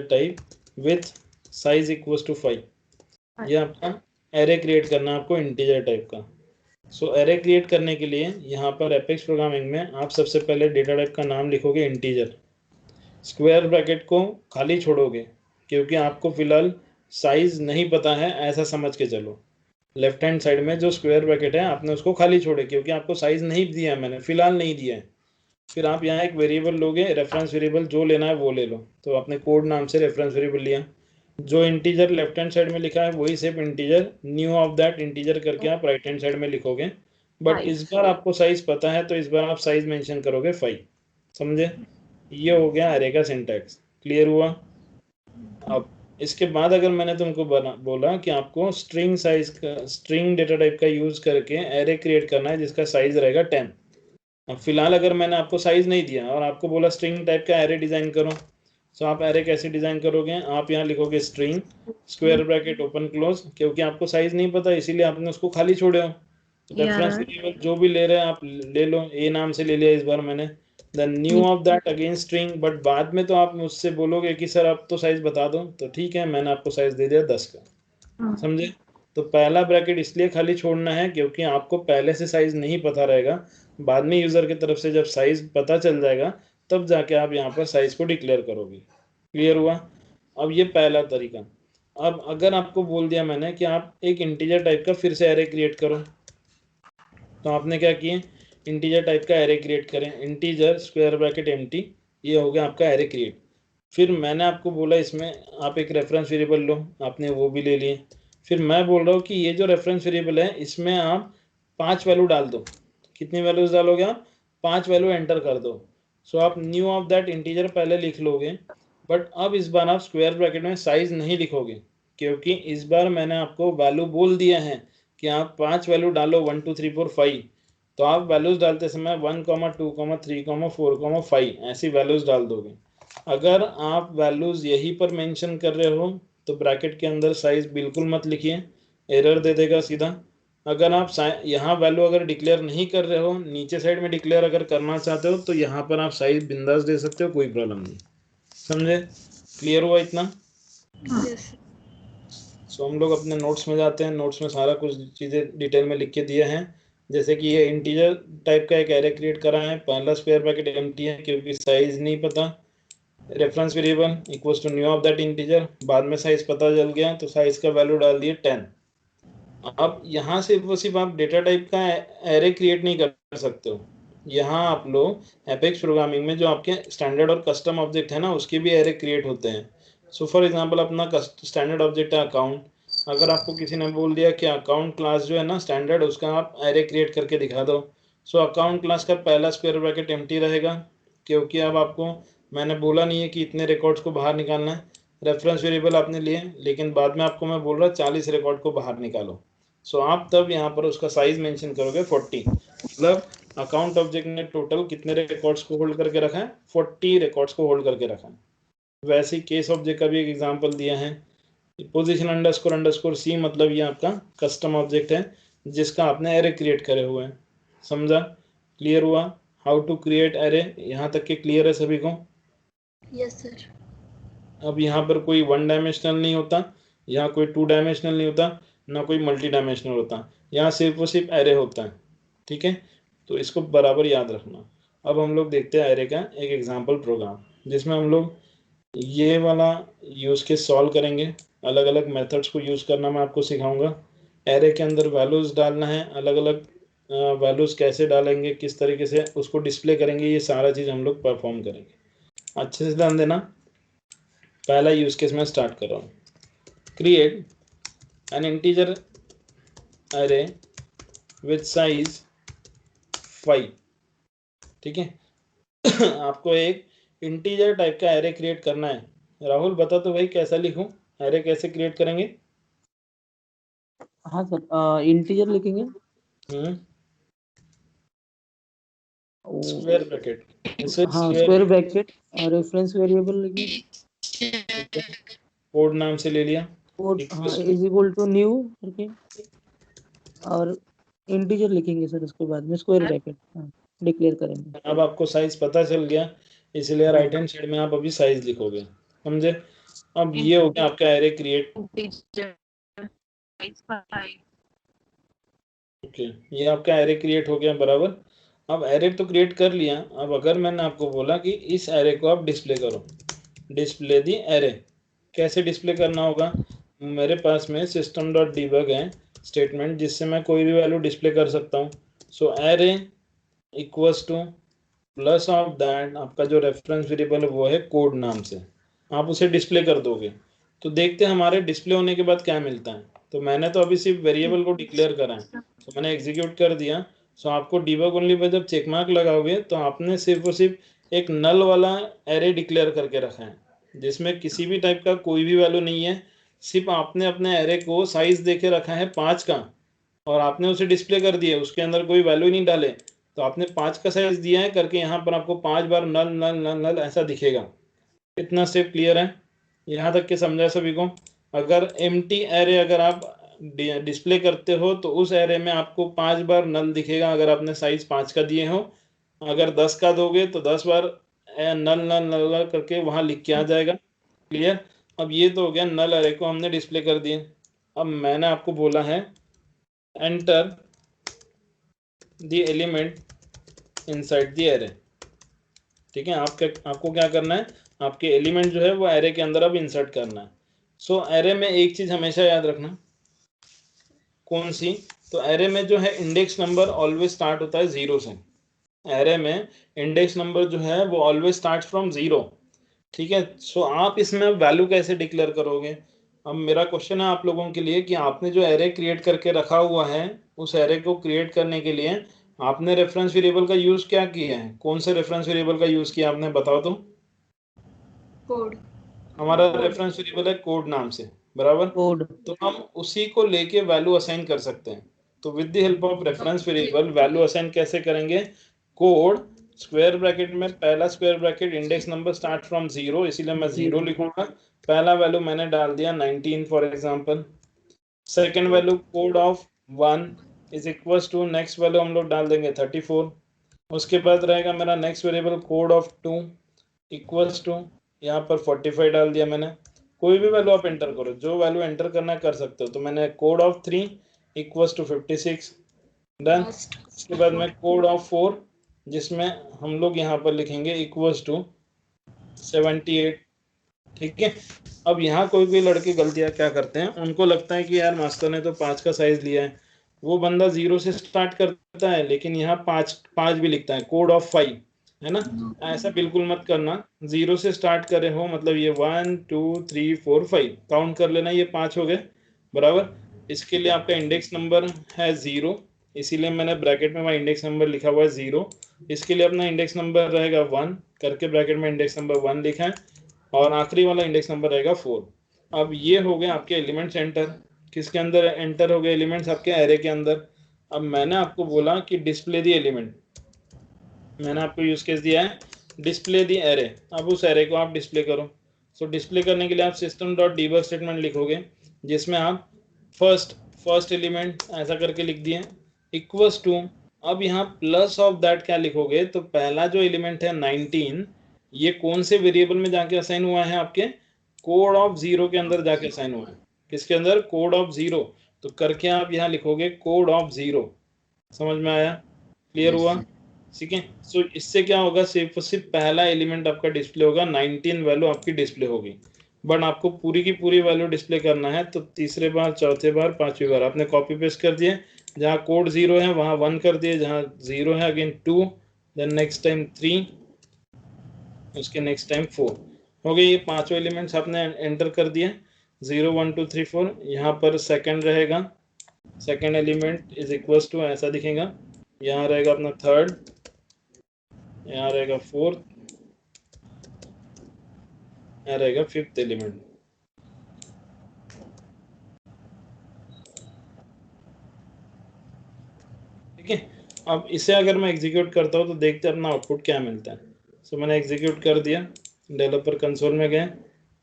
type with size equals to 5। ये आपका एरे क्रिएट करना है आपको इंटीजर टाइप का। सो एरे क्रिएट करने के लिए यहाँ पर एपेक्स प्रोग्रामिंग में आप सबसे पहले डेटा टाइप का नाम लिखोगे इंटीजर, स्क्वायर ब्रैकेट को खाली छोड़ोगे क्योंकि आपको फिलहाल साइज नहीं पता है, ऐसा समझ के चलो। लेफ्ट हैंड साइड में जो स्क्वायर ब्रैकेट है आपने उसको खाली छोड़े क्योंकि आपको साइज नहीं दिया है, मैंने फिलहाल नहीं दिया है। फिर आप यहाँ एक वेरिएबल लोगे, रेफरेंस वेरिएबल जो लेना है वो ले लो। तो आपने कोड नाम से रेफरेंस वेरिएबल लिया, जो इंटीजर लेफ्ट हैंड साइड में लिखा है वही सिर्फ integer, new of that integer करके आप राइट हैंड साइड में लिखोगे। बट इस बार आपको साइज पता है तो इस बार आप साइज मेंशन करोगे 5। समझे? ये हो गया एरे का सिंटैक्स। क्लियर हुआ? अब इसके बाद अगर मैंने तुमको बोला कि आपको स्ट्रिंग साइज का, स्ट्रिंग डेटा टाइप का यूज करके एरे क्रिएट करना है जिसका साइज रहेगा 10। अब फिलहाल अगर मैंने आपको साइज नहीं दिया और आपको बोला स्ट्रिंग टाइप का एरे डिजाइन करो, तो आप एरे कैसे डिजाइन करोगे? आप यहाँ लिखोगे string square bracket open close, क्योंकि आपको साइज नहीं पता इसीलिए आपने उसको खाली छोड़े हो। रेफरेंस वेरिएबल जो भी ले रहे हैं आप ले लो, ए नाम से ले लिया इस बार मैंने, then new of that again string. But बाद में तो आप मुझसे बोलोगे कि सर आप तो साइज बता दो, तो ठीक है मैंने आपको साइज दे दिया 10 का। समझे? तो पहला ब्रैकेट इसलिए खाली छोड़ना है क्योंकि आपको पहले से साइज नहीं पता रहेगा, बाद में यूजर की तरफ से जब साइज पता चल जाएगा तब जाके आप यहाँ पर साइज को डिक्लेयर करोगे। क्लियर हुआ? अब ये पहला तरीका। अब अगर आपको बोल दिया मैंने कि आप एक इंटीजर टाइप का फिर से एरे क्रिएट करो, तो आपने क्या किए? इंटीजर टाइप का एरे क्रिएट करें, इंटीजर स्क्वायर ब्रैकेट एम्प्टी, ये हो गया आपका एरे क्रिएट। फिर मैंने आपको बोला इसमें आप एक रेफरेंस वेरिएबल लो, आपने वो भी ले लिए। फिर मैं बोल रहा हूँ कि ये जो रेफरेंस वेरिएबल है इसमें आप 5 वैल्यू डाल दो। कितनी वैल्यूज डालोगे आप? 5 वैल्यू एंटर कर दो। सो आप न्यू ऑफ दैट इंटीजर पहले लिख लोगे, बट अब इस बार आप स्क्वायर ब्रैकेट में साइज नहीं लिखोगे क्योंकि इस बार मैंने आपको वैल्यू बोल दिया है कि आप 5 वैल्यू डालो 1 2 3 4 5। तो आप वैल्यूज डालते समय 1 2 3 4 5 ऐसी वैल्यूज डाल दोगे। अगर आप वैल्यूज यहीं पर मेंशन कर रहे हो तो ब्रैकेट के अंदर साइज बिल्कुल मत लिखिए, एरर दे देगा सीधा। अगर आप यहाँ वैल्यू अगर डिक्लेयर नहीं कर रहे हो, नीचे साइड में डिक्लेयर अगर करना चाहते हो तो यहाँ पर आप साइज बिंदास दे सकते हो, कोई प्रॉब्लम नहीं। समझे? क्लियर हुआ इतना? सो हम लोग अपने नोट्स में जाते हैं। नोट्स में सारा कुछ चीज़ें डिटेल में लिख के दिए हैं, जैसे कि ये इंटीजर टाइप का एक एरे क्रिएट करा है, पहला स्क्वायर ब्रैकेट एम्प्टी है क्योंकि साइज नहीं पता। Reference variable equals to new of that integer, बाद में साइज पता चल गया तो साइज का वैल्यू डाल दिए 10। अब यहाँ से वो सिर्फ आप डेटा टाइप का एरे क्रिएट नहीं कर सकते हो, यहाँ आप लोग एपेक्स प्रोग्रामिंग में जो आपके स्टैंडर्ड और कस्टम ऑब्जेक्ट है ना उसके भी एरे क्रिएट होते हैं। सो फॉर एग्जांपल अपना स्टैंडर्ड ऑब्जेक्ट है अकाउंट, अगर आपको किसी ने बोल दिया कि अकाउंट क्लास जो है ना स्टैंडर्ड, उसका आप एरे क्रिएट करके दिखा दो। सो अकाउंट क्लास का पहला स्क्वायर ब्रैकेट एम्प्टी रहेगा क्योंकि अब आपको मैंने बोला नहीं है कि इतने रिकॉर्ड्स को बाहर निकालना है। रेफरेंस वेरिएबल आपने लिए लेकिन बाद में आपको मैं बोल रहा 40 रिकॉर्ड को बाहर निकालो। सो आप तब यहाँ पर उसका साइज मेंशन करोगे 40। मतलब अकाउंट ऑब्जेक्ट ने टोटल कितने रिकॉर्ड्स को होल्ड करके रखा है? 40 रिकॉर्ड्स को होल्ड करके रखा है। वैसे ही केस ऑब्जेक्ट का भी एक एग्जांपल दिया है, पोजीशन अंडरस्कोर अंडरस्कोर सी, मतलब ये आपका कस्टम ऑब्जेक्ट है जिसका आपने एरे क्रिएट करे हुए हैं। समझा? क्लियर हुआ हाउ टू क्रिएट एरे? यहाँ तक के क्लियर है सभी को? Yes sir. अब यहाँ पर कोई 1 डायमेंशनल नहीं होता, यहाँ कोई 2 डायमेंशनल नहीं होता, ना कोई मल्टी डायमेंशनल होता, यहाँ सिर्फ और सिर्फ एरे होता है। ठीक है, तो इसको बराबर याद रखना। अब हम लोग देखते हैं एरे का एक एग्जांपल प्रोग्राम जिसमें हम लोग ये वाला यूज केस सॉल्व करेंगे, अलग अलग मेथड्स को यूज करना मैं आपको सिखाऊंगा। एरे के अंदर वैल्यूज डालना है, अलग अलग वैल्यूज कैसे डालेंगे, किस तरीके से उसको डिस्प्ले करेंगे, ये सारा चीज हम लोग परफॉर्म करेंगे। अच्छे से ध्यान देना। पहला यूज केस मैं स्टार्ट कर रहा हूँ। Create an integer array with size 5। ठीक है आपको एक इंटीजर टाइप का एरे क्रिएट करना है। राहुल बता तो भाई कैसा लिखूं, एरे कैसे क्रिएट करेंगे? हाँ सर, इंटीजर लिखेंगे। स्क्वायर ब्रैकेट, इसे हाँ, स्क्वायर ब्रैकेट और रेफरेंस वेरिएबल लिखेंगे। कोड नाम से ले लिया, हाँ, इज इक्वल टू न्यू करके और इंटीजर लिखेंगे सर, उसके बाद में स्क्वायर ब्रैकेट डिक्लेयर करेंगे। अब आपको साइज पता चल गया, इसलिए राइट हैंड साइड में आप अभी साइज लिखोगे, समझे? अब ये हो गया आपका एरे क्रिएट। ओके, ये आपका एरे क्रिएट हो गया बराबर। अब एरे तो क्रिएट कर लिया, अब अगर मैंने आपको बोला कि इस एरे को आप डिस्प्ले करो, डिस्प्ले दी एरे, कैसे डिस्प्ले करना होगा? मेरे पास में सिस्टम डॉट डीबग है स्टेटमेंट, जिससे मैं कोई भी वैल्यू डिस्प्ले कर सकता हूँ। So array equals to plus of that, आपका जो रेफरेंस वेरिएबल है वो है कोड नाम से, आप उसे डिस्प्ले कर दोगे। तो देखते हैं हमारे डिस्प्ले होने के बाद क्या मिलता है। तो मैंने तो अभी सिर्फ वेरिएबल को डिक्लेयर करा है, तो मैंने एग्जीक्यूट कर दिया। सो आपको डीबग ओनली पे जब चेक मार्क लगाओगे तो आपने सिर्फ और सिर्फ एक नल वाला एरे डिक्लेयर करके रखा है, जिसमें किसी भी टाइप का कोई भी वैल्यू नहीं है। सिर्फ आपने अपने एरे को साइज देके रखा है 5 का, और आपने उसे डिस्प्ले कर दिया, उसके अंदर कोई वैल्यू नहीं डाले। तो आपने 5 का साइज दिया है करके यहाँ पर आपको 5 बार नल नल नल नल ऐसा दिखेगा। इतना स्टेप क्लियर है? यहाँ तक के समझा सभी को? अगर एम्प्टी एरे अगर आप डिस्प्ले करते हो तो उस एरे में आपको 5 बार नल दिखेगा, अगर आपने साइज 5 का दिए हो। अगर 10 का दोगे तो 10 बार नल नल नल नल करके वहां लिख के आ जाएगा। क्लियर? अब ये तो हो गया, नल एरे को हमने डिस्प्ले कर दिए। अब मैंने आपको बोला है enter the element inside the array. ठीक है, आपको क्या करना है, आपके एलिमेंट जो है वो एरे के अंदर अब इंसर्ट करना है। सो एरे में एक चीज हमेशा याद रखना, कौन सी? तो एरे में जो है इंडेक्स नंबर ऑलवेज स्टार्ट होता है 0 से। एरे में इंडेक्स नंबर जो है वो ऑलवेज स्टार्ट फ्रॉम 0। ठीक है, सो आप इसमें वैल्यू कैसे डिक्लेयर करोगे? अब मेरा क्वेश्चन है आप लोगों के लिए कि आपने जो एरे क्रिएट करके रखा हुआ है, उस एरे को क्रिएट करने के लिए आपने रेफरेंस वेरिएबल का यूज क्या किया है? कौन से रेफरेंस वेरिएबल का यूज किया आपने, बताओ तो? कोड। हमारा रेफरेंस वेरिएबल है कोड नाम से, बराबर। कोड। तो हम उसी को लेके वैल्यू असाइन कर सकते हैं। तो with the help of reference variable value assign कैसे करेंगे? कोड स्क्वायर ब्रैकेट में पहला square bracket index number start from 0, इसीलिए मैं 0 लिखूंगा। पहला वैल्यू मैंने डाल दिया 19 for example. Second value code of 1 is equals to, next value हम लोग डाल देंगे 34। उसके बाद रहेगा मेरा next variable code of 2 equals to, यहाँ पर 45 डाल दिया मैंने। कोई भी वैल्यू आप एंटर करो, जो वैल्यू एंटर करना कर सकते हो। तो मैंने code of 3 equals to 56 done. इसके बाद में कोड ऑफ 4, जिसमें हम लोग यहाँ पर लिखेंगे इक्वल्स टू 78। ठीक है, अब यहाँ कोई कोई लड़के गलतियाँ क्या करते हैं, उनको लगता है कि यार मास्टर ने तो 5 का साइज लिया है, वो बंदा 0 से स्टार्ट करता है लेकिन यहाँ 5 भी लिखता है, कोड ऑफ 5, है ना? ऐसा बिल्कुल मत करना। 0 से स्टार्ट करे हो मतलब ये 1 2 3 4 5 काउंट कर लेना, ये 5 हो गए, बराबर। इसके लिए आपका इंडेक्स नंबर है 0, इसीलिए मैंने ब्रैकेट में वहाँ इंडेक्स नंबर लिखा हुआ है 0। इसके लिए अपना इंडेक्स नंबर रहेगा 1 करके ब्रैकेट में इंडेक्स नंबर 1 लिखा है, और आखिरी वाला इंडेक्स नंबर रहेगा 4। अब ये हो गए आपके एलिमेंट्स एंटर। किसके अंदर एंटर हो गए एलिमेंट्स? आपके एरे के अंदर। अब मैंने आपको बोला कि डिस्प्ले दी एलिमेंट, मैंने आपको यूज केस दिया है डिस्प्ले दी एरे। अब उस एरे को आप डिस्प्ले करो। सो डिस्प्ले करने के लिए आप सिस्टम डॉट डीबग स्टेटमेंट लिखोगे, जिसमें आप फर्स्ट एलिमेंट ऐसा करके लिख दिए इक्वल्स टू। अब यहाँ प्लस ऑफ दैट क्या लिखोगे? तो पहला जो एलिमेंट है 19, ये कौन से वेरिएबल में जाके असाइन हुआ है? आपके कोड ऑफ 0 के अंदर जाके असाइन हुआ है। किसके अंदर? Code of 0। तो करके आप यहाँ लिखोगे कोड ऑफ 0। समझ में आया? क्लियर हुआ? ठीक है। सो इससे क्या होगा, सिर्फ पहला एलिमेंट आपका डिस्प्ले होगा, 19 वैल्यू आपकी डिस्प्ले होगी। बट आपको पूरी की पूरी वैल्यू डिस्प्ले करना है तो तीसरे बार, चौथे बार, पांचवी बार आपने कॉपी पेस्ट कर दिए, जहाँ कोड 0 है वहां 1 कर दिए, जहाँ 0 है अगेन 2, देन नेक्स्ट टाइम 3, उसके नेक्स्ट टाइम 4 हो गए। ये पांचों एलिमेंट्स आपने एंटर कर दिए, 0 1 2 3 4। यहाँ पर सेकंड रहेगा, second element is equals to ऐसा दिखेगा, यहाँ रहेगा अपना थर्ड, यहाँ रहेगा फोर्थ, यहाँ रहेगा फिफ्थ एलिमेंट। ठीक है। अब इसे अगर मैं एग्जीक्यूट करता हूँ तो देखते हैं अपना आउटपुट क्या मिलता है। सो मैंने एग्जीक्यूट कर दिया, डेवलपर कंसोल में गए,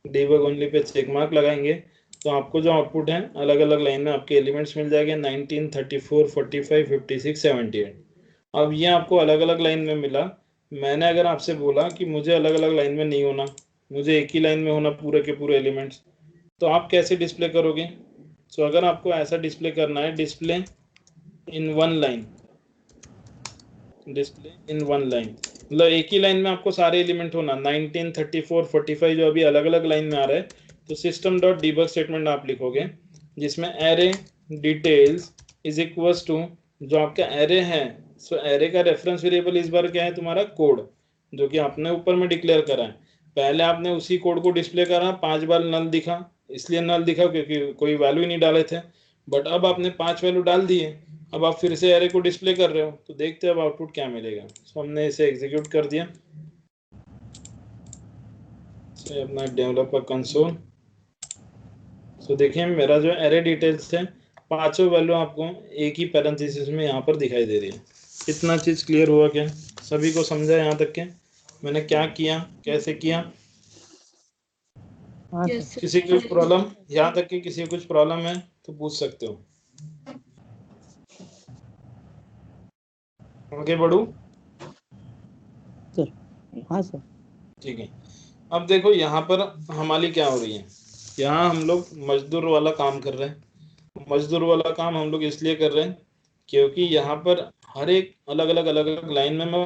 debug only pay check mark लगाएंगे तो आपको जो आउटपुट है अलग अलग लाइन में आपके एलिमेंट्स मिल जाएंगे, 19 34 45 56 78। अब ये आपको अलग अलग लाइन में मिला। मैंने अगर आपसे बोला कि मुझे अलग अलग लाइन में नहीं होना, मुझे एक ही लाइन में होना पूरे के पूरे एलिमेंट्स, तो आप कैसे डिस्प्ले करोगे? सो अगर आपको ऐसा डिस्प्ले करना है, display in one line, display in one line मतलब एक ही लाइन में आपको सारे एलिमेंट होना, 19 34 45 जो अभी अलग अलग लाइन में आ रहा है, तो सिस्टम डॉट डीबग स्टेटमेंट आप लिखोगे जिसमें array details is equals to जो आपका एरे है। सो एरे का रेफरेंस वेरिएबल इस बार क्या है तुम्हारा कोड, जो कि आपने ऊपर में डिक्लेयर करा है। पहले आपने उसी कोड को डिस्प्ले करा, 5 बार नल दिखा, इसलिए नल दिखा क्योंकि कोई वैल्यू ही नहीं डाले थे। बट अब आपने 5 वैल्यू डाल दिए, अब आप फिर से एरे को डिस्प्ले कर रहे हो, तो देखते हैं अब आउटपुट क्या मिलेगा। सो हमने इसे एग्जीक्यूट कर दिया, सो अपना डेवलपर कंसोल। सो देखिए मेरा जो एरे डिटेल्स है, पांचों वैल्यू आपको एक ही पैरेंथेसिस में यहाँ पर दिखाई दे रही है। इतना चीज क्लियर हुआ क्या? सभी को समझा यहाँ तक के मैंने क्या किया, कैसे किया? हाँ Yes, सर। sir. किसी की कुछ प्रॉब्लम, यहाँ तक कि किसी को कुछ प्रॉब्लम है तो पूछ सकते हो। आगे बढ़ू? सर हाँ सर। ठीक है। अब देखो यहाँ पर हमारी क्या हो रही है, यहाँ हम लोग मजदूर वाला काम कर रहे हैं। मजदूर वाला काम हम लोग इसलिए कर रहे हैं क्योंकि यहाँ पर हर एक अलग अलग लाइन में मैं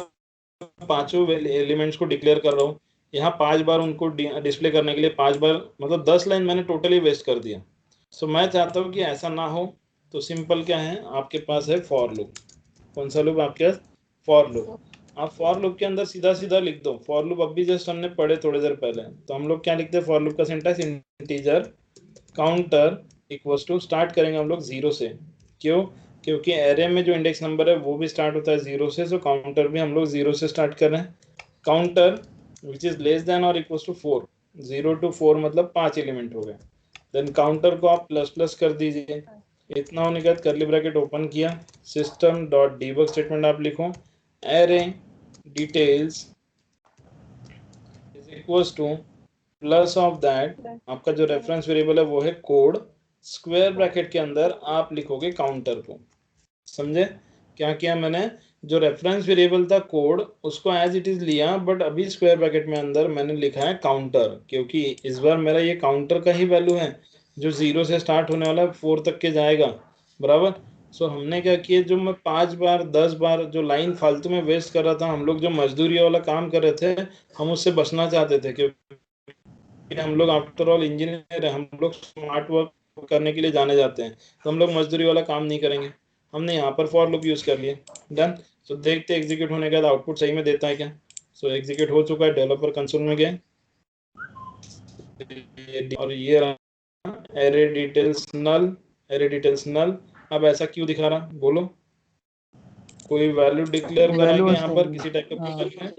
पांचों एलिमेंट्स को डिक्लेयर कर रहा हूँ। यहाँ 5 बार उनको डिस्प्ले करने के लिए 5 बार, मतलब 10 लाइन मैंने टोटली वेस्ट कर दिया। सो मैं चाहता हूँ कि ऐसा ना हो, तो सिंपल क्या है, आपके पास है फॉर लूप। कौन सा लूप आपके पास? For loop. आप फॉर लूप के अंदर सीधा सीधा लिख दो फॉर लूप, अभी जस्ट हमने पढ़े थोड़ी देर पहले, तो हम लोग क्या लिखते हैं फॉर लूप का syntax, integer counter equals to, start करेंगे हम लोग 0 से। क्यों? क्योंकि एरे में जो इंडेक्स नंबर है वो भी स्टार्ट होता है 0 से, सो काउंटर भी हम लोग 0 से स्टार्ट कर रहे हैं। Counter which is less than और इक्वल्स टू 4, 0 to 4 मतलब 5 एलिमेंट हो गए। देन काउंटर को आप प्लस प्लस कर दीजिए। इतना होने के बाद करली ब्रैकेट ओपन किया, सिस्टम डॉट डीबग स्टेटमेंट आप लिखो, array details is equals to plus of that, आपका जो रेफरेंस वेरिएबल है वो है कोड, स्क्वायर ब्रैकेट के अंदर आप लिखोगे काउंटर को। समझे क्या किया मैंने? जो रेफरेंस वेरिएबल था कोड, उसको एज इट इज लिया, बट अभी स्क्वायर ब्रैकेट में अंदर मैंने लिखा है काउंटर, क्योंकि इस बार मेरा ये काउंटर का ही वैल्यू है जो 0 से स्टार्ट होने वाला है, 4 तक के जाएगा, बराबर। सो हमने क्या किया, जो मैं 5 बार 10 बार जो लाइन फालतू में वेस्ट कर रहा था, हम लोग जो मजदूरी वाला काम कर रहे थे, हम उससे बचना चाहते थे, क्योंकि हम लोग आफ्टर ऑल इंजीनियर है, हम लोग स्मार्ट वर्क करने के लिए जाने जाते हैं, तो हम लोग मजदूरी वाला काम नहीं करेंगे। हमने यहाँ पर फॉर लूप यूज कर लिए, डन। सो देखते एग्जीक्यूट होने के बाद आउटपुट सही में देता है क्या। सो एग्जीक्यूट हो चुका है, डेवलपर कंसोल में गए और ये एरे डिटेल्स नल, एरे डिटेल्स नल। अब ऐसा क्यों दिखा रहा, बोलो? कोई वैल्यू डिक्लेयर कराएंगे वैल्यू यहाँ पर, असाइन, किसी टाइप का हाँ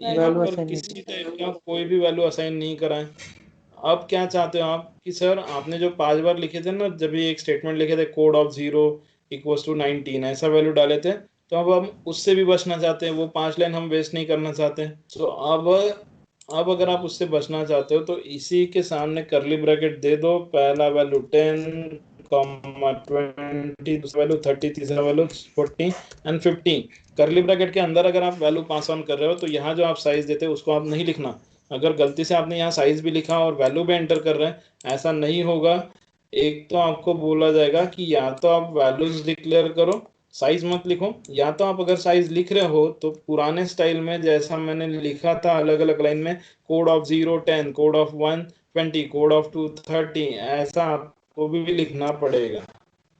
यहाँ वैल्यू पर असाइन। किसी टाइप का कोई भी वैल्यू असाइन नहीं कराएं। अब क्या चाहते हो आप कि सर आपने जो 5 बार लिखे थे ना, जब ये एक स्टेटमेंट लिखे थे कोड ऑफ 0 इक्वल्स टू 19 ऐसा वैल्यू डाले थे, तो अब हम उससे भी बचना चाहते हैं, वो 5 लाइन हम वेस्ट नहीं करना चाहते हैं। तो अब अगर आप उससे बचना चाहते हो तो इसी के सामने करली ब्रैकेट दे दो, पहला वैल्यू 10 20, दूसरा वैल्यू 30, तीसरा वैल्यू 40 एंड 50। करली ब्रैकेट के अंदर अगर आप वैल्यू पास ऑन कर रहे हो तो यहाँ जो आप साइज देते हो उसको आप नहीं लिखना। अगर गलती से आपने यहाँ साइज भी लिखा और वैल्यू भी एंटर कर रहे हैं, ऐसा नहीं होगा। एक तो आपको बोला जाएगा कि या तो आप वैल्यूज डिक्लेयर करो, साइज मत लिखो, या तो आप अगर साइज लिख रहे हो तो पुराने स्टाइल में जैसा मैंने लिखा था अलग अलग लाइन में, code of 010, code of 120, code of 230, ऐसा आपको भी लिखना पड़ेगा।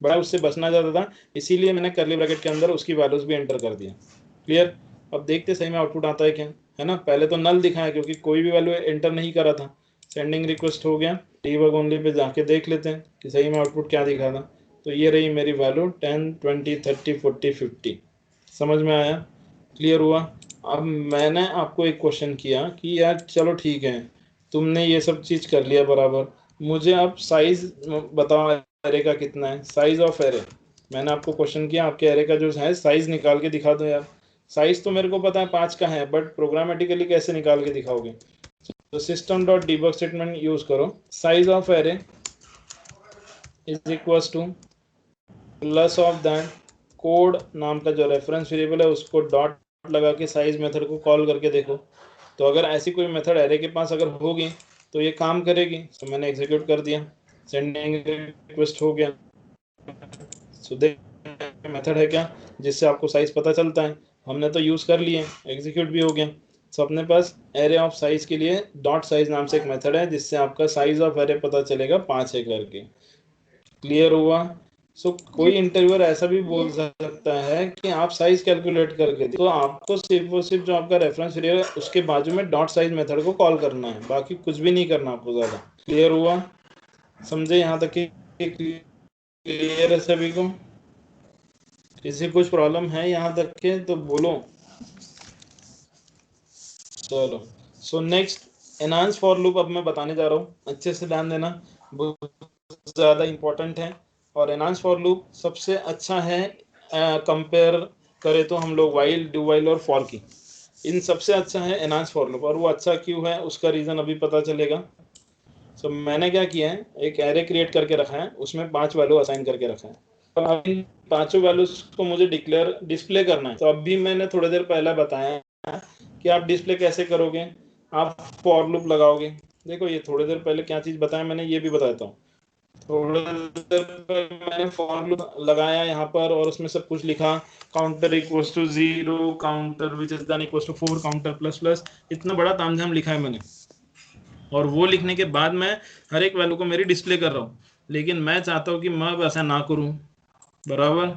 बड़ा उससे बचना चाहता था, इसीलिए मैंने कर्ली ब्रैकेट के अंदर उसकी वैल्यूज भी एंटर कर दिया। क्लियर? अब देखते सही में आउटपुट आता है क्या, है ना। पहले तो नल दिखाया क्योंकि कोई भी वैल्यू एंटर नहीं करा था। सेंडिंग रिक्वेस्ट हो गया, डीबग ओनली पे जाके देख लेते हैं कि सही में आउटपुट क्या दिखा था। तो ये रही मेरी वैल्यू 10, 20, 30, 40, 50। समझ में आया? क्लियर हुआ? अब मैंने आपको एक क्वेश्चन किया कि यार चलो ठीक है, तुमने ये सब चीज कर लिया बराबर, मुझे अब साइज बताओ एरे का कितना है, साइज ऑफ एरे। मैंने आपको क्वेश्चन किया आपके एरे का जो है साइज निकाल के दिखा दो यार। साइज तो मेरे को पता है 5 का है, बट प्रोग्रामेटिकली कैसे निकाल के दिखाओगे? तो system dot debug statement use करो, size of array is equals to plus of that code नाम का जो रेफरेंस वेरिएबल है उसको डॉट लगा के साइज मेथड को कॉल करके देखो। तो अगर ऐसी कोई मेथड एरे के पास अगर होगी तो ये काम करेगी। तो मैंने एग्जीक्यूट कर दिया, सेंडिंग रिक्वेस्ट हो गया। सो देख मेथड है क्या जिससे आपको साइज पता चलता है, हमने तो यूज कर लिए, एग्जीक्यूट भी हो गया। सो अपने पास एरे ऑफ साइज के लिए डॉट साइज नाम से एक मेथड है जिससे आपका साइज ऑफ एरे पता चलेगा 5 है करके। क्लियर हुआ? सो कोई इंटरव्यूअर ऐसा भी बोल सकता है कि आप साइज कैलकुलेट करके तो आपको सिर्फ और सिर्फ जो आपका रेफरेंस वेरिएबल है उसके बाजू में डॉट साइज मेथड को कॉल करना है, बाकी कुछ भी नहीं करना आपको ज्यादा। क्लियर हुआ? समझे यहाँ तक? क्लियर है सभी को? किसी कुछ प्रॉब्लम है यहाँ तक के तो बोलो। चलो, so next enhance for loop अब मैं बताने जा रहा हूँ, अच्छे से ध्यान देना, बहुत ज़्यादा इंपॉर्टेंट है। और एनहांस फॉर लूप सबसे अच्छा है कंपेयर करें तो हम लोग वाइल, डू वाइल और फॉर की, इन सबसे अच्छा है एनहांस फॉर लूप। और वो अच्छा क्यों है उसका रीज़न अभी पता चलेगा। सो मैंने क्या किया है, एक एरे क्रिएट करके रखा है, उसमें 5 वैल्यू असाइन करके रखा है। अब इन 5 वैल्यूज को मुझे डिस्प्ले करना है। तो अभी मैंने थोड़ी देर पहले बताया कि आप डिस्प्ले कैसे करोगे, आप फॉर लूप लगाओगे। देखो ये थोड़ी देर पहले क्या चीज़ बताया मैंने, ये भी बताता हूँ। थोड़ी देर पहले मैंने फॉर लूप लगाया यहाँ पर और उसमें सब कुछ लिखा, counter equals to 0, counter which is than equals to 4, counter plus plus, इतना बड़ा तामझाम लिखा है मैंने। और वो लिखने के बाद मैं हर एक वैल्यू को मेरी डिस्प्ले कर रहा हूँ, लेकिन मैं चाहता हूँ कि मैं ऐसा ना करूँ, बराबर।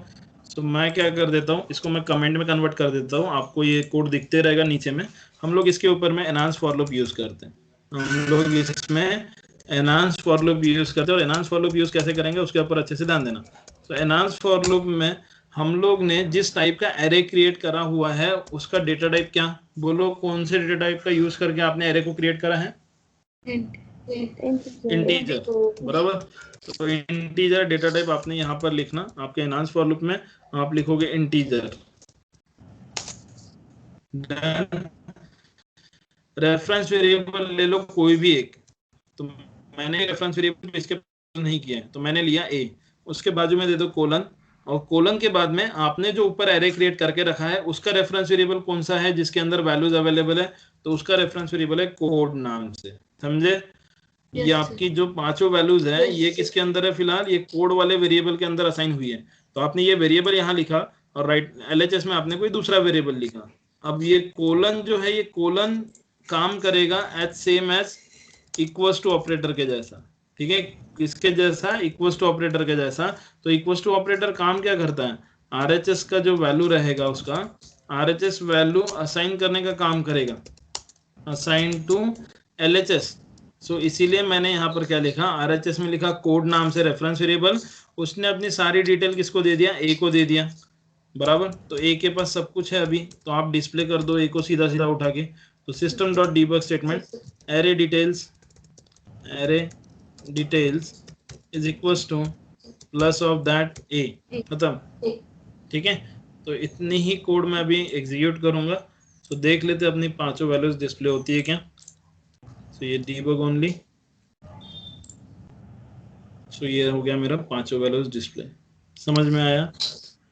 तो मैं क्या कर देता हूँ, इसको मैं कमेंट में कन्वर्ट कर देता हूँ, आपको ये कोड दिखते रहेगा नीचे में। हम लोग इसके ऊपर में एनहांस फॉर लूप यूज करते हैं, हम लोग इसमें एनहांस फॉर लूप यूज करते हैं। और एनहांस फॉर लूप यूज कैसे करेंगे उसके ऊपर अच्छे से ध्यान देना। तो एनहांस फॉर लूप में हम लोग ने जिस टाइप का एरे क्रिएट करा हुआ है उसका डेटा टाइप क्या, बोलो कौन से डेटा टाइप का यूज करके आपने एरे को क्रिएट करा है? इंटीजर, बराबर। तो इंटीजर डेटा टाइप आपने यहाँ पर लिखना, आपके एनहांस फॉर लूप में आप लिखोगे इंटीजर। रेफरेंस वेरिएबल ले लो कोई भी एक, तो मैंने रेफरेंस वेरिएबल इसके नहीं किया है तो मैंने लिया ए, उसके बाजू में दे दो कोलन, और कोलन के बाद में आपने जो ऊपर एरे क्रिएट करके रखा है उसका रेफरेंस वेरिएबल कौन सा है जिसके अंदर वैल्यूज अवेलेबल है, तो उसका रेफरेंस वेरिएबल है कोड नाम से। समझे? ये आपकी जो 5 वैल्यूज है ये किसके अंदर है फिलहाल, ये कोड वाले वेरिएबल के अंदर असाइन हुई है। तो आपने ये वेरिएबल यहाँ लिखा और राइट एलएचएस में आपने कोई दूसरा वेरिएबल लिखा। अब ये कोलन जो है, ये कोलन काम करेगा as same as equals to operator के जैसा, ठीक है, किसके जैसा, इक्वल्स टू ऑपरेटर के जैसा। तो इक्वल्स टू ऑपरेटर काम क्या करता है, आरएचएस का जो वैल्यू रहेगा उसका आरएचएस वैल्यू असाइन करने का काम करेगा, असाइन टू एलएचएस। सो इसीलिए मैंने यहाँ पर क्या लिखा, आरएचएस में लिखा कोड नाम से रेफरेंस वेरिएबल, उसने अपनी सारी डिटेल किसको दे दिया, ए को दे दिया, बराबर। तो ए के पास सब कुछ है अभी, तो आप डिस्प्ले कर दो ए को सीधा सीधा उठा के। तो system dot debug statement array details is equals to plus of that A, खत्म, ठीक है। तो इतनी ही कोड में अभी एग्जीक्यूट करूंगा। तो देख लेते अपनी 5 वैल्यूज डिस्प्ले होती है क्या। तो ये डीबग ओनली, सो ये हो गया मेरा 5 वैल्यूज डिस्प्ले। समझ में आया?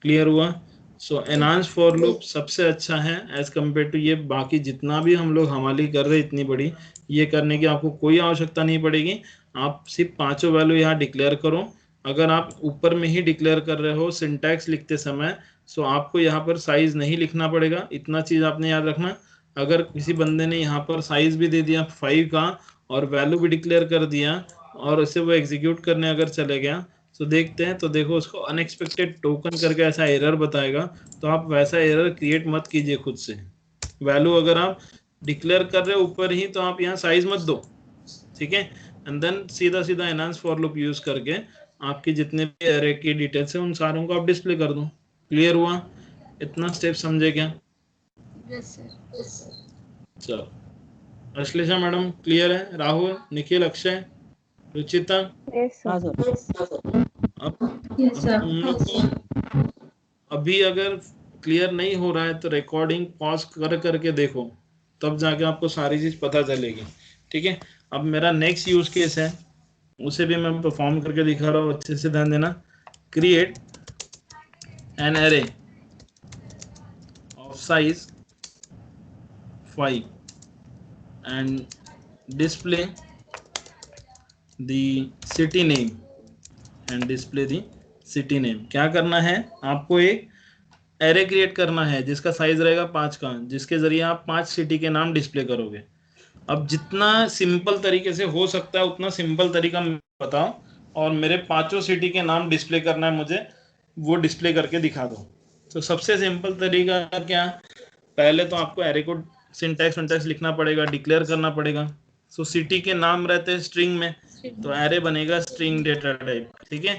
क्लियर हुआ? सो एनहांस फॉर लूप सबसे अच्छा है एज कम्पेयर टू ये बाकी जितना भी हम लोग हमारी कर रहे इतनी बड़ी, ये करने की आपको कोई आवश्यकता नहीं पड़ेगी। आप सिर्फ 5 वैल्यू यहाँ डिक्लेयर करो। अगर आप ऊपर में ही डिक्लेयर कर रहे हो सिंटैक्स लिखते समय सो आपको यहाँ पर साइज नहीं लिखना पड़ेगा, इतना चीज आपने याद रखना। अगर किसी बंदे ने यहाँ पर साइज भी दे दिया 5 का और वैल्यू भी डिक्लेयर कर दिया और उसे वो एग्जीक्यूट करने अगर चले गया, तो देखते हैं, तो देखो उसको अनएक्सपेक्टेड टोकन करके ऐसा एरर बताएगा। तो आप वैसा एरर क्रिएट मत कीजिए खुद से। वैल्यू अगर आप डिक्लेयर कर रहे हो ऊपर ही, तो आप यहाँ साइज मत दो, ठीक है। एंड देन सीधा सीधा एनहांस फॉर लूप यूज करके आपकी जितने भी एरे की डिटेल्स है उन सारों को आप डिस्प्ले कर दो। क्लियर हुआ? इतना स्टेप समझे क्या? Yes sir. चलो, अश्लेषा मैडम क्लियर है? राहुल, निखिल, अक्षय, रुचिता? Yes, sir. हाँ सर। अब यस सर। तुम लोग को अभी अगर क्लियर नहीं हो रहा है तो रिकॉर्डिंग पॉज कर करके देखो, तब जाके आपको सारी चीज पता चलेगी, ठीक है। अब मेरा नेक्स्ट यूज केस है, उसे भी मैं परफॉर्म करके दिखा रहा हूँ, अच्छे से ध्यान देना। Create an array of size 5 and display the city name and display the city name। क्या करना है आपको? एक एरे क्रिएट करना है जिसका साइज रहेगा 5 का, जिसके जरिए आप 5 सिटी के नाम डिस्प्ले करोगे। अब जितना सिंपल तरीके से हो सकता है उतना सिंपल तरीका बताओ, और मेरे 5 सिटी के नाम डिस्प्ले करना है मुझे, वो डिस्प्ले करके दिखा दो। तो सबसे सिंपल तरीका क्या? पहले तो आपको एरे को सिंटैक्स लिखना पड़ेगा, डिक्लेयर करना पड़ेगा। सो सिटी के नाम रहते हैं स्ट्रिंग में, तो एरे बनेगा स्ट्रिंग डेटा टाइप, ठीक है।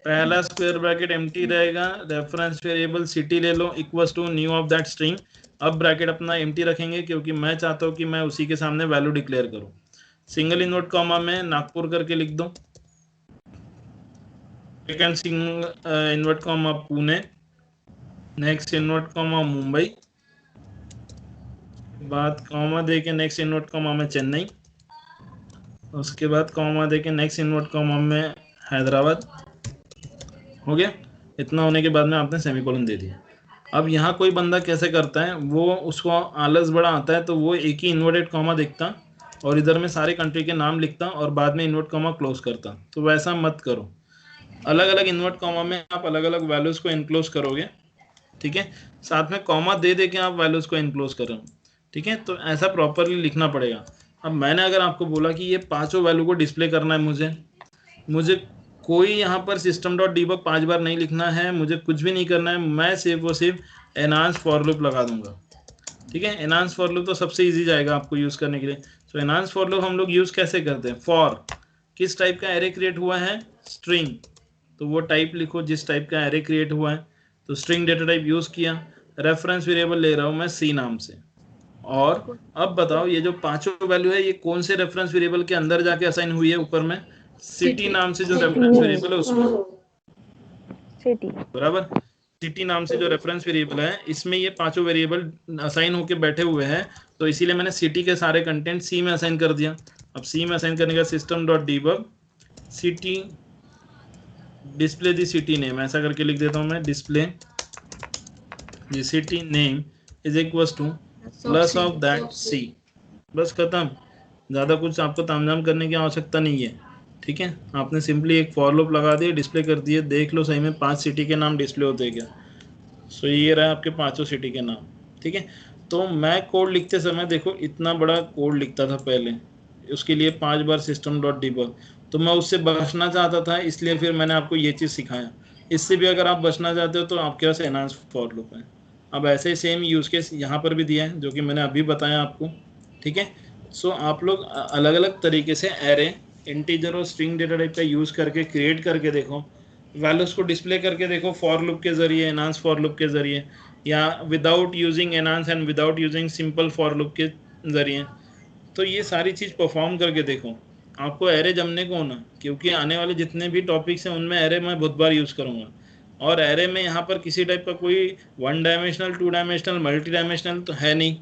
पहला स्क्वायर ब्रैकेट एम्प्टी रहेगा, रेफरेंस वेरिएबल सिटी ले लो equals to new of that string. अब ब्रैकेट अपना एम्प्टी रखेंगे क्योंकि मैं चाहता हूँ कि मैं उसी के सामने वैल्यू डिक्लेयर करूँ। सिंगल इनवर्ट कॉमा में नागपुर करके लिख दो, second single invert comma Pune, next invert comma Mumbai, बाद कॉमा दे के नेक्स्ट इनवर्ट कॉमा में चेन्नई, उसके बाद कॉमा दे के नेक्स्ट इनवर्ट कॉमा में हैदराबाद। हो गया? इतना होने के बाद में आपने सेमीकोलन दे दिया। अब यहाँ कोई बंदा कैसे करता है, वो उसको आलस बड़ा आता है, तो वो एक ही इन्वर्टेड कॉमा देखता और इधर में सारे कंट्री के नाम लिखता और बाद में इन्वर्ट कॉमा क्लोज करता। तो वैसा मत करो, अलग अलग इन्वर्ट कॉमा में आप अलग अलग वैल्यूज को इनक्लोज करोगे, ठीक है। साथ में कॉमा दे दे के आप वैल्यूज को इनक्लोज करो, ठीक है। तो ऐसा प्रॉपरली लिखना पड़ेगा। अब मैंने अगर आपको बोला कि ये 5 वैल्यू को डिस्प्ले करना है, मुझे कोई यहाँ पर सिस्टम डॉट डीबग 5 बार नहीं लिखना है, मुझे कुछ भी नहीं करना है, मैं सिर्फ वो सिर्फ एनहांस फॉर लूप लगा दूंगा, ठीक है। एनहांस फॉर लूप तो सबसे इजी जाएगा आपको यूज करने के लिए। सो एनहांस फॉर लूप हम लोग यूज कैसे करते हैं? फॉर किस टाइप का एरे क्रिएट हुआ है? स्ट्रिंग, तो वो टाइप लिखो जिस टाइप का एरे क्रिएट हुआ है। तो स्ट्रिंग डेटा टाइप यूज किया, रेफरेंस वेरिएबल ले रहा हूं मैं सी नाम से, और अब बताओ ये जो 5 वैल्यू है ये कौन से रेफरेंस वेरिएबल के अंदर जाके असाइन हुई है? ऊपर में सिटी नाम से जो रेफरेंस वेरिएबल है उसमें, City. बराबर। सिटी नाम से जो रेफरेंस वेरिएबल है इसमें ये 5 वेरिएबल असाइन होके बैठे हुए हैं, तो इसीलिए मैंने सिटी के सारे कंटेंट सी में असाइन कर दिया। अब सी में असाइन करने का system dot debug city display the city name, ऐसा करके लिख देता हूं मैं, display the city name is equals to plus of that C. बस खत्म, ज़्यादा कुछ आपको तामझाम करने की आवश्यकता नहीं है, ठीक है। आपने सिंपली एक फॉर लूप लगा दिए, डिस्प्ले कर दिए, देख लो सही में 5 सिटी के नाम डिस्प्ले होते हैं क्या। सो ये रहा आपके 5 सिटी के नाम, ठीक है। तो मैं कोड लिखते समय देखो इतना बड़ा कोड लिखता था पहले, उसके लिए 5 बार सिस्टम डॉट डीबग, तो मैं उससे बचना चाहता था, इसलिए फिर मैंने आपको ये चीज़ सिखाया। इससे भी अगर आप बचना चाहते हो तो आपके पास एनहांस फॉर लूप है। अब ऐसे ही सेम यूज केस यहाँ पर भी दिया है जो कि मैंने अभी बताया आपको, ठीक है। सो आप लोग अलग अलग तरीके से एरे, इंटीजर और स्ट्रिंग डेटा टाइप का यूज करके क्रिएट करके देखो, वैल्यूज को डिस्प्ले करके देखो फॉर लूप के जरिए, एनहांस फॉर लूप के जरिए, या without using enhance and without using simple for loop के जरिए। तो ये सारी चीज़ परफॉर्म करके देखो, आपको एरे जमने को होना, क्योंकि आने वाले जितने भी टॉपिक्स हैं उनमें एरे मैं बहुत बार यूज़ करूँगा। और एरे में यहाँ पर किसी टाइप का कोई 1 डायमेंशनल, 2 डायमेंशनल, मल्टी डायमेंशनल तो है नहीं,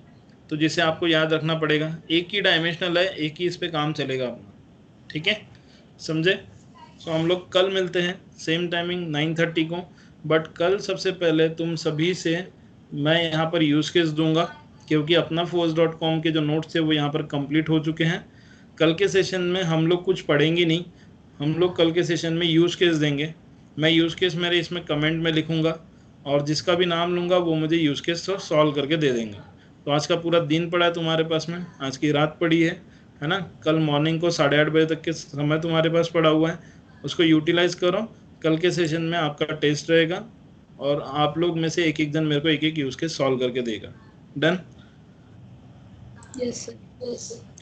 तो जिसे आपको याद रखना पड़ेगा एक ही डायमेंशनल है, एक ही इस पे काम चलेगा अपना, ठीक है, समझे। सो हम लोग कल मिलते हैं सेम टाइमिंग 9:30 को, बट कल सबसे पहले तुम सभी से मैं यहाँ पर यूज़ केस दूंगा, क्योंकि अपना force.com के जो नोट्स थे वो यहाँ पर कंप्लीट हो चुके हैं। कल के सेशन में हम लोग कुछ पढ़ेंगे नहीं, हम लोग कल के सेशन में यूज़ केस देंगे। मैं यूज़ केस मेरे इसमें कमेंट में लिखूंगा, और जिसका भी नाम लूँगा वो मुझे यूज़ केस सॉल्व करके दे देंगे। तो आज का पूरा दिन पड़ा है तुम्हारे पास में, आज की रात पड़ी है ना। कल मॉर्निंग को 8:30 बजे तक के समय तुम्हारे पास पड़ा हुआ है, उसको यूटिलाइज़ करो। कल के सेशन में आपका टेस्ट रहेगा और आप लोग में से एक जन मेरे को एक यूज़ केस सॉल्व करके देगा। डन? Yes sir.